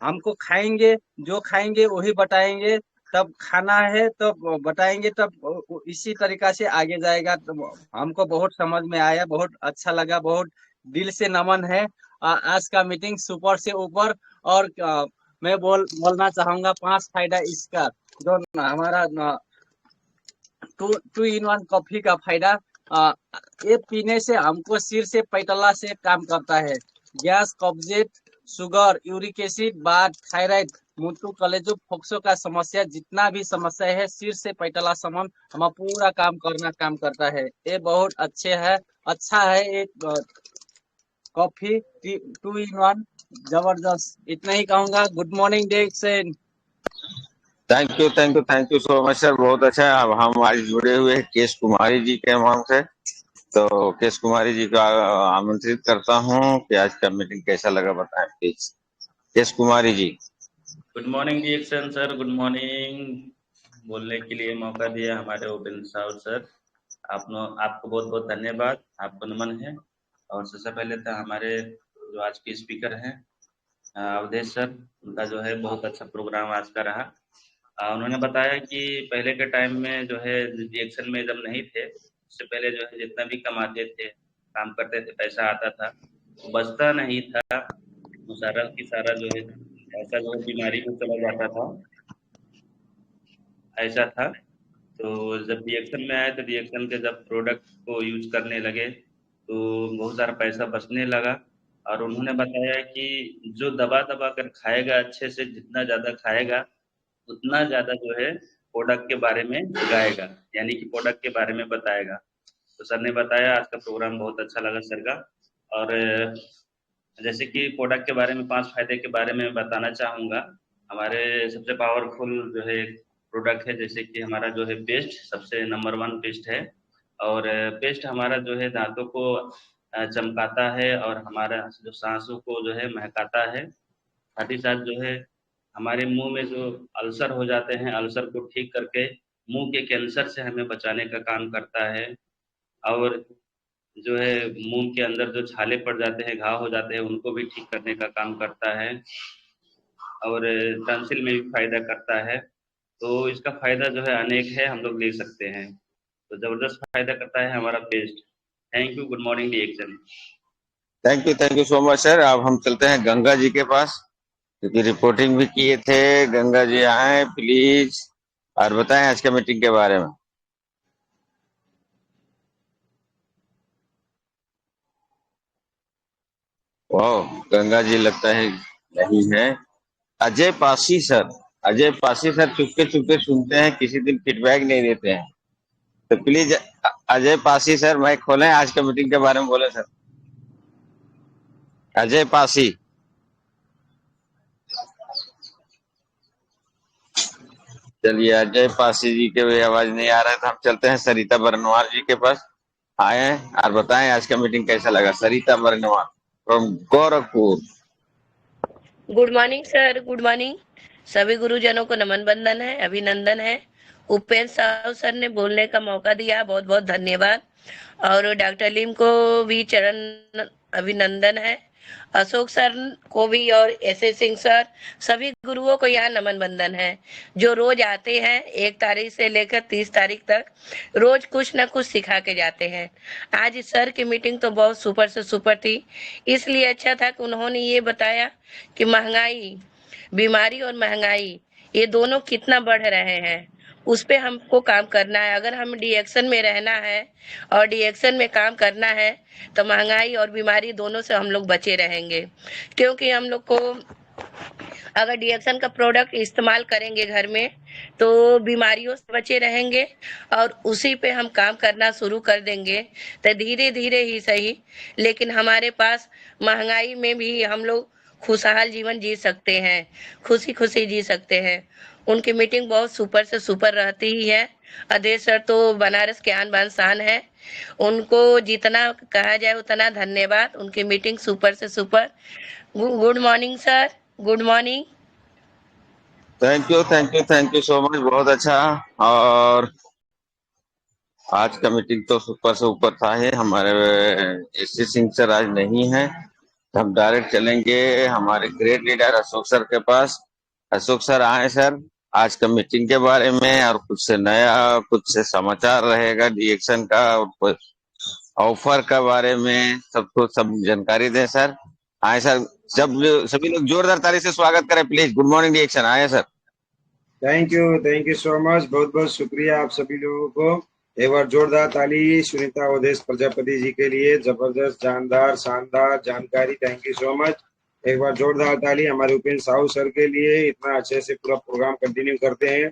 हमको खाएंगे, जो खाएंगे वही बताएंगे, तब खाना है तब बताएंगे, तब इसी तरीका से आगे जाएगा। तो हमको बहुत समझ में आया, बहुत अच्छा लगा, बहुत दिल से नमन है। आज का मीटिंग सुपर से ऊपर। और मैं बोलना चाहूंगा 5 फायदा इसका, जो हमारा 2 in 1 कॉफी का फायदा। ये पीने से हमको सिर से पैटला से काम करता है। गैस, कब्जियत, शुगर, यूरिक एसिड, बात, थायराइड, मोटू कलेजो, फोक्सो का समस्या, जितना भी समस्या है सिर से पैटला समन हम पूरा काम करता है। ये बहुत अच्छा है ये कॉफी 2 in 1 जबरदस्त। इतना ही कहूंगा। गुड मॉर्निंग डिएक्शन। Thank you so much sir, बहुत अच्छा है। अब हम आज जुड़े हुए हैं केश कुमारी जी के नाम से, तो केश कुमारी जी को आमंत्रित करता हूँ कि आज का मीटिंग कैसा लगा बताएं please. Kesh Kumari ji. Good morning डिएक्शन सर, गुड मॉर्निंग। बोलने के लिए मौका दिया हमारे उपेंद्र साहब सर, आपको बहुत बहुत धन्यवाद, आपको नमन है। और सबसे पहले तो हमारे जो आज के स्पीकर हैं अवधेश सर, उनका जो है बहुत अच्छा प्रोग्राम आज का रहा। उन्होंने बताया कि पहले के टाइम में जो है डिएक्शन में जब नहीं थे, उससे पहले जो है जितना भी कमाते थे, काम करते थे, पैसा आता था, बचता नहीं था, वो सारा की सारा जो है ऐसा जो बीमारी में चला जाता था, ऐसा था। तो जब रिएक्शन में आए तो रिएक्शन के जब प्रोडक्ट को यूज करने लगे तो बहुत सारा पैसा बचने लगा। और उन्होंने बताया कि जो दबा दबा कर खाएगा, अच्छे से जितना ज़्यादा खाएगा उतना ज़्यादा जो है प्रोडक्ट के बारे में गाएगा, यानी कि प्रोडक्ट के बारे में बताएगा। तो सर ने बताया, आज का प्रोग्राम बहुत अच्छा लगा सर का। और जैसे कि प्रोडक्ट के बारे में 5 फायदे के बारे में बताना चाहूँगा। हमारे सबसे पावरफुल जो है प्रोडक्ट है, जैसे कि हमारा जो है पेस्ट, सबसे नंबर 1 पेस्ट है। और पेस्ट हमारा जो है दांतों को चमकाता है और हमारा जो सांसों को जो है महकाता है। साथ ही साथ जो है हमारे मुंह में जो अल्सर हो जाते हैं, अल्सर को ठीक करके मुंह के कैंसर से हमें बचाने का काम करता है। और जो है मुंह के अंदर जो छाले पड़ जाते हैं, घाव हो जाते हैं, उनको भी ठीक करने का काम करता है। और टंसिल में भी फायदा करता है। तो इसका फायदा जो है अनेक है, हम लोग ले सकते हैं। तो जबरदस्त फायदा करता है हमारा paste. Thank you. Good morning डिएक्शन। Thank you so much sir. अब हम चलते हैं गंगा जी के पास, क्योंकि रिपोर्टिंग भी किए थे। गंगा जी आए प्लीज और बताएं आज के मीटिंग के बारे में। वाह, गंगा जी लगता है नहीं है। अजय पासी सर, अजय पासी सर चुपके चुपके सुनते हैं, किसी दिन फीडबैक नहीं देते हैं। तो please Ajay Pasi sir mike खोलें, आज के मीटिंग के बारे में बोले सर। अजय पासी। चलिए, अजय पासी जी के भी आवाज नहीं आ रहा है, तो हम चलते हैं सरिता बरनवाल जी के पास। आए और बताएं आज का मीटिंग कैसा लगा। Sarita Barnwal from Gorakhpur. Good morning sir, good morning. सभी गुरुजनों को नमन बंदन है, अभिनंदन है। उपेंद्र साहब सर ने बोलने का मौका दिया, बहुत बहुत धन्यवाद। और डॉक्टर लीम को भी चरण अभिनंदन है। अशोक सर को भी और एस सिंह सर, सभी गुरुओं को यहाँ नमन बंदन है, जो रोज आते हैं 1 तारीख से लेकर 30 तारीख तक, रोज कुछ न कुछ सिखा के जाते हैं। आज सर की मीटिंग तो बहुत सुपर से सुपर थी, इसलिए अच्छा था कि उन्होंने ये बताया कि महंगाई, बीमारी और महंगाई ये दोनों कितना बढ़ रहे हैं, उस पे हमको काम करना है। अगर हम डिएक्शन में रहना है और डिएक्शन में काम करना है तो महंगाई और बीमारी दोनों से हम लोग बचे रहेंगे, क्योंकि हम लोग को अगर डिएक्शन का प्रोडक्ट इस्तेमाल करेंगे घर में तो बीमारियों से बचे रहेंगे, और उसी पे हम काम करना शुरू कर देंगे तो धीरे धीरे ही सही, लेकिन हमारे पास महंगाई में भी हम लोग खुशहाल जीवन जी सकते हैं, खुशी खुशी जी सकते हैं। उनकी मीटिंग बहुत सुपर से सुपर रहती ही है। अधीर सर तो बनारस के आन बान शान है, उनको जितना कहा जाए उतना धन्यवाद। उनकी मीटिंग सुपर से super. Good morning sir, good morning. Thank you so much, बहुत अच्छा। और आज का मीटिंग तो सुपर से ऊपर था है। हमारे एस सिंह सर आज नहीं है, तो हम डायरेक्ट चलेंगे हमारे ग्रेट लीडर अशोक सर के पास। अशोक सर आए सर, आज का मीटिंग के बारे में और कुछ से नया, कुछ से समाचार रहेगा डिएक्शन का और ऑफर के बारे में, सबको सब जानकारी दें सर। आए सर, सभी लोग जोरदार ताली से स्वागत करें प्लीज। गुड मॉर्निंग डिएक्शन। आए sir. Thank you so much, बहुत बहुत शुक्रिया आप सभी लोगों को। एक बार जोरदार ताली सुनीता अवधेश प्रजापति जी के लिए, जबरदस्त, जानदार, शानदार जानकारी। Thank you so much. एक बार जोरदार ताली हमारे उपेंद्र साहू सर के लिए, इतना अच्छे से पूरा प्रोग्राम कंटिन्यू करते हैं।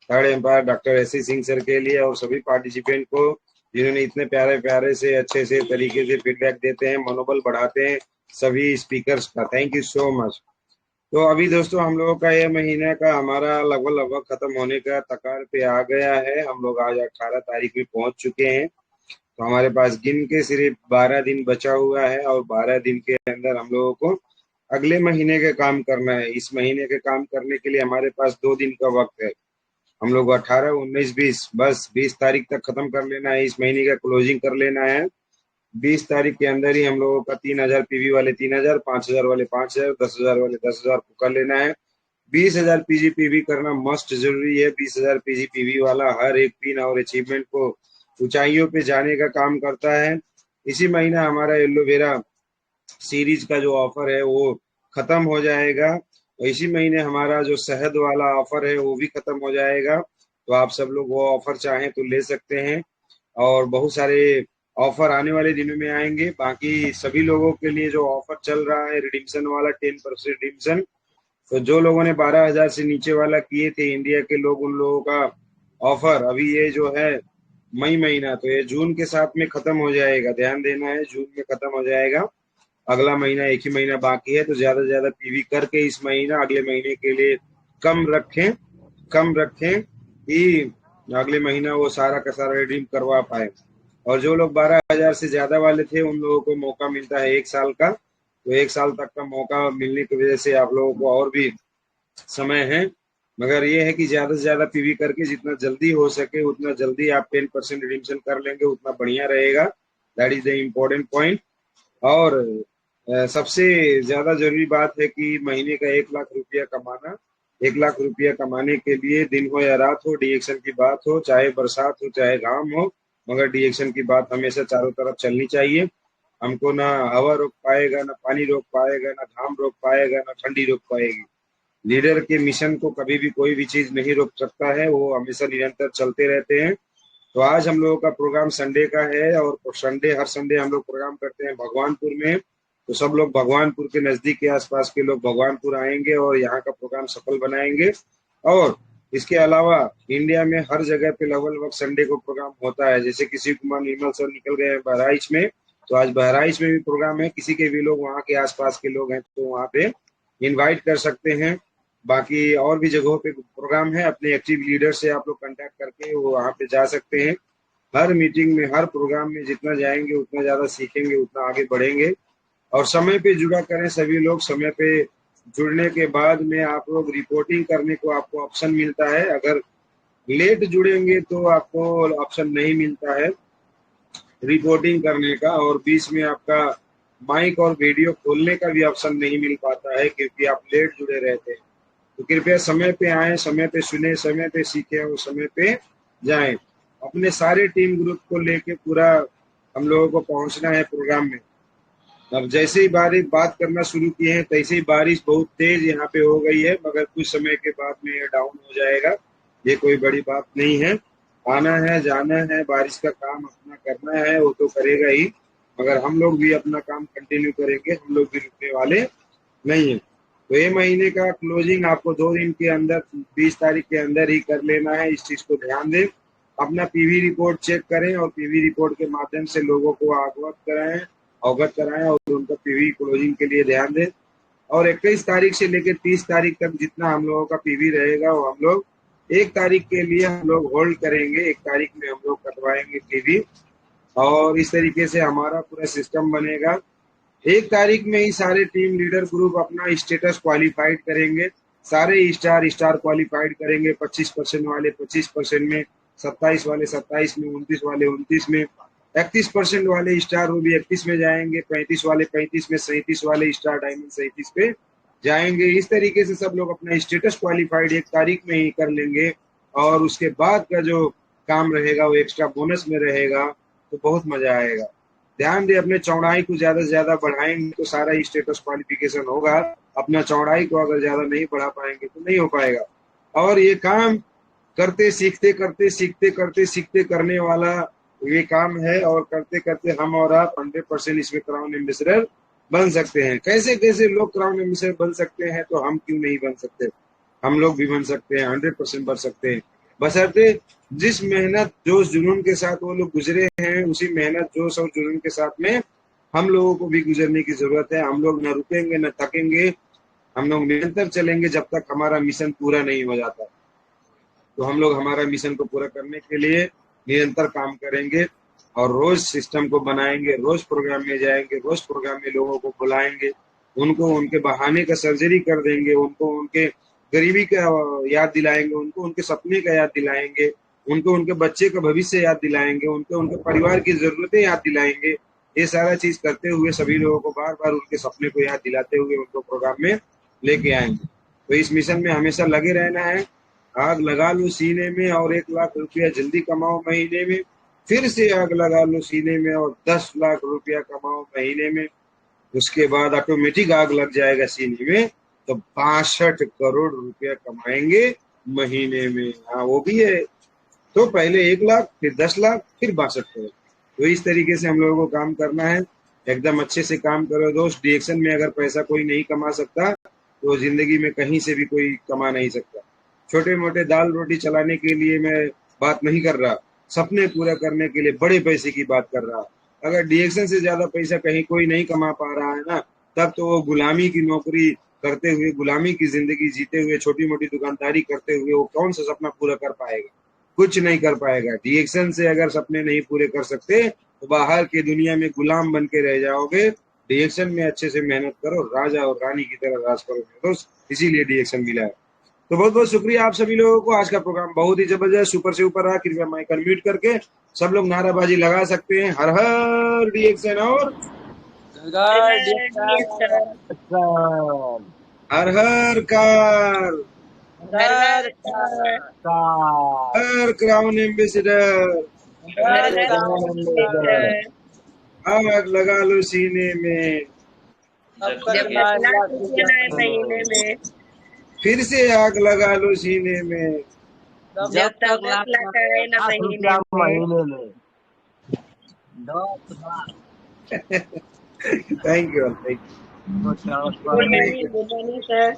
Third umpire doctor S Singh sir के लिए और सभी पार्टिसिपेंट को जिन्होंने इतने प्यारे प्यारे से अच्छे से तरीके से फीडबैक देते हैं, मनोबल बढ़ाते हैं, सभी स्पीकर्स का थैंक यू सो मच। तो अभी दोस्तों हम लोगों का ये महीने का हमारा लगभग खत्म होने का कगार पे आ गया है। हम लोग आज 18 तारीख में पहुंच चुके हैं, तो हमारे पास गिन के सिर्फ 12 दिन बचा हुआ है, और 12 दिन के अंदर हम लोगों को अगले महीने के काम करना है। इस महीने के काम करने के लिए हमारे पास 2 दिन का वक्त है। हम लोग 18, 19, 20 बस 20 तारीख तक खत्म कर लेना है, इस महीने का क्लोजिंग कर लेना है। 20 तारीख के अंदर ही हम लोगों का 3000 पीवी वाले 3000, 5000 वाले 5000, 10,000 वाले 10,000 को कर लेना है। 20,000 पीजी पीवी करना मस्ट जरूरी है। 20,000 पीजी पीवी वाला हर एक पिन और अचीवमेंट को ऊंचाइयों पे जाने का काम करता है। इसी महीना हमारा एलोवेरा सीरीज का जो ऑफर है वो खत्म हो जाएगा, और इसी महीने हमारा जो शहद वाला ऑफर है वो भी खत्म हो जाएगा। तो आप सब लोग वो ऑफर चाहें तो ले सकते हैं, और बहुत सारे ऑफर आने वाले दिनों में आएंगे। बाकी सभी लोगों के लिए जो ऑफर चल रहा है रिडीम्शन वाला 10% रिडीम्शन, तो जो लोगों ने 12,000 से नीचे वाला किए थे इंडिया के लोग, उन लोगों का ऑफर अभी ये जो है मई महीना, तो ये जून के साथ में खत्म हो जाएगा। ध्यान देना है, जून में खत्म हो जाएगा। अगला महीना 1 ही महीना बाकी है, तो ज्यादा से ज्यादा पीवी करके इस महीना अगले महीने के लिए कम रखें कि अगले महीना वो सारा का सारा रिडीम करवा पाए। और जो लोग 12,000 से ज्यादा वाले थे उन लोगों को मौका मिलता है 1 साल का, तो 1 साल तक का मौका मिलने की वजह से आप लोगों को और भी समय है। मगर ये है कि ज्यादा से ज्यादा पीवी करके जितना जल्दी हो सके उतना जल्दी आप 10% रिडीम्शन कर लेंगे, उतना बढ़िया रहेगा। That is the important point. और सबसे ज्यादा जरूरी बात है कि महीने का 1 लाख रुपया कमाना। 1 लाख रुपया कमाने के लिए दिन हो या रात हो, डिएक्शन की बात हो, चाहे बरसात हो चाहे घाम हो, मगर डिएक्शन की बात हमेशा चारों तरफ चलनी चाहिए। हमको ना हवा रोक पाएगा, ना पानी रोक पाएगा, ना घाम रोक पाएगा, ना ठंडी रोक पाएगी। लीडर के मिशन को कभी भी कोई भी चीज नहीं रोक सकता है, वो हमेशा निरंतर चलते रहते हैं। तो आज हम लोगों का प्रोग्राम संडे का है, और हर संडे हम लोग प्रोग्राम करते हैं भगवानपुर में। तो सब लोग भगवानपुर के नजदीक के आसपास के लोग भगवानपुर आएंगे और यहाँ का प्रोग्राम सफल बनाएंगे। और इसके अलावा इंडिया में हर जगह पे लगभग संडे को प्रोग्राम होता है। जैसे किसी कुमार निर्मल सर निकल गए हैं बहराइच में, तो आज बहराइच में भी प्रोग्राम है। किसी के भी लोग वहाँ के आसपास के लोग हैं तो वहाँ पे इनवाइट कर सकते हैं। बाकी और भी जगहों पे प्रोग्राम है, अपने एक्टिव लीडर से आप लोग कांटेक्ट करके वो वहाँ पे जा सकते हैं। हर मीटिंग में, हर प्रोग्राम में जितना जाएंगे उतना ज्यादा सीखेंगे, उतना आगे बढ़ेंगे। और समय पे जुड़ा करें सभी लोग। समय पे जुड़ने के बाद में आप लोग रिपोर्टिंग करने को आपको ऑप्शन मिलता है। अगर लेट जुड़ेंगे तो आपको ऑप्शन नहीं मिलता है रिपोर्टिंग करने का, और बीच में आपका माइक और वीडियो खोलने का भी ऑप्शन नहीं मिल पाता है क्योंकि आप लेट जुड़े रहते हैं। तो कृपया समय पे आए, समय पे सुने, समय पे सीखे और समय पे जाएं। अपने सारे टीम ग्रुप को लेके पूरा हम लोगों को पहुंचना है प्रोग्राम में। अब जैसे ही बारिश बात करना शुरू किए हैं तैसे ही बारिश बहुत तेज यहाँ पे हो गई है, मगर कुछ समय के बाद में ये डाउन हो जाएगा। ये कोई बड़ी बात नहीं है। आना है, जाना है, बारिश का काम अपना करना है, वो तो करेगा ही, मगर हम लोग भी अपना काम कंटिन्यू करेंगे। हम लोग भी रुकने वाले नहीं है। तो ये महीने का क्लोजिंग आपको 2 दिन के अंदर 20 तारीख के अंदर ही कर लेना है। इस चीज को ध्यान दें। अपना पीवी रिपोर्ट चेक करें और पीवी रिपोर्ट के माध्यम से लोगों को अवगत कराएं और उनका पीवी क्लोजिंग के लिए ध्यान दें। और 21 तारीख से लेकर 30 तारीख तक जितना हम लोगों का पीवी रहेगा वो हम लोग 1 तारीख के लिए हम लोग होल्ड करेंगे। 1 तारीख में हम लोग कटवाएंगे पीवी और इस तरीके से हमारा पूरा सिस्टम बनेगा। 1 तारीख में ही सारे टीम लीडर ग्रुप अपना स्टेटस क्वालिफाइड करेंगे। सारे स्टार क्वालिफाइड करेंगे। 25% वाले 25% में, 27 वाले 27 में, 29 वाले 29 में, 31% वाले स्टार वो भी 31 में जाएंगे, 35 वाले 35 में, 37 वाले स्टार डायमंड 37 पे जाएंगे। इस तरीके से सब लोग अपना स्टेटस क्वालिफाइड 1 तारीख में ही कर लेंगे और उसके बाद का जो काम रहेगा वो एक्स्ट्रा बोनस में रहेगा, तो बहुत मजा आएगा। ध्यान दे, अपने चौड़ाई को ज्यादा से ज्यादा बढ़ाएंगे तो सारा स्टेटस क्वालिफिकेशन होगा। अपना चौड़ाई को अगर ज्यादा नहीं बढ़ा पाएंगे तो नहीं हो पाएगा। और ये काम करते सीखते करने वाला ये काम है और करते करते हम और आप 100% इसमें क्राउन एम्बेसडर बन सकते हैं। कैसे कैसे लोग क्राउन एम्बेसडर बन सकते हैं तो हम क्यों नहीं बन सकते? हम लोग भी बन सकते हैं, 100% बन सकते हैं, बशर्ते जिस मेहनत जोश जुनून के साथ वो लोग गुजरे हैं उसी मेहनत जोश और जुनून के साथ में हम लोगों को भी गुजरने की जरूरत है। हम लोग न रुकेंगे न थकेंगे, हम लोग निरंतर चलेंगे जब तक हमारा मिशन पूरा नहीं हो जाता। तो हम लोग हमारा मिशन को पूरा करने के लिए निरंतर काम करेंगे और रोज सिस्टम को बनाएंगे, रोज प्रोग्राम में जाएंगे, रोज प्रोग्राम में लोगों को बुलाएंगे, उनको उनके बहाने का सर्जरी कर देंगे, उनको उनके गरीबी का याद दिलाएंगे, उनको उनके सपने का याद दिलाएंगे, उनको उनके बच्चे का भविष्य याद दिलाएंगे, उनको उनके परिवार की जरूरतें याद दिलाएंगे। ये सारा चीज करते हुए सभी लोगों को बार बार उनके सपने को याद दिलाते हुए उनको प्रोग्राम में लेके आएंगे। तो इस मिशन में हमेशा लगे रहना है। आग लगा लो सीने में और 1 लाख रुपया जल्दी कमाओ महीने में। फिर से आग लगा लो सीने में और 10 लाख रुपया कमाओ महीने में। उसके बाद ऑटोमेटिक आग लग जाएगा सीने में तो 62 करोड़ रुपया कमाएंगे महीने में। हाँ, वो भी है। तो पहले 1 लाख, फिर 10 लाख, फिर 62 करोड़। तो इस तरीके से हम लोगों को काम करना है। एकदम अच्छे से काम करो दोस्त। डीएक्शन में अगर पैसा कोई नहीं कमा सकता तो जिंदगी में कहीं से भी कोई कमा नहीं सकता। छोटे मोटे दाल रोटी चलाने के लिए मैं बात नहीं कर रहा, सपने पूरा करने के लिए बड़े पैसे की बात कर रहा। अगर डीएक्शन से ज्यादा पैसा कहीं कोई नहीं कमा पा रहा है ना, तब तो वो गुलामी की नौकरी करते हुए, गुलामी की जिंदगी जीते हुए, छोटी मोटी दुकानदारी करते हुए वो कौन सा सपना पूरा कर पाएगा? कुछ नहीं कर पाएगा। डीएक्शन से अगर सपने नहीं पूरे कर सकते तो बाहर की दुनिया में गुलाम बन के रह जाओगे। डीएक्शन में अच्छे से मेहनत करो, राजा और रानी की तरह राज करो दोस्त, इसीलिए डीएक्शन मिला है। तो बहुत बहुत शुक्रिया आप सभी लोगों को। आज का प्रोग्राम बहुत ही जबरदस्त, सुपर से ऊपर रहा। कृपया माइक अनम्यूट करके सब लोग नाराबाजी लगा सकते हैं। हर हर डीएक्शन और हर हर कार, हर क्राउन एम्बेसडर, आग लगा लो सीने में, महीने में फिर से आग लगा लो सीने में, जब तक लाख आए ना महीने में। Thank you. Good morning sir.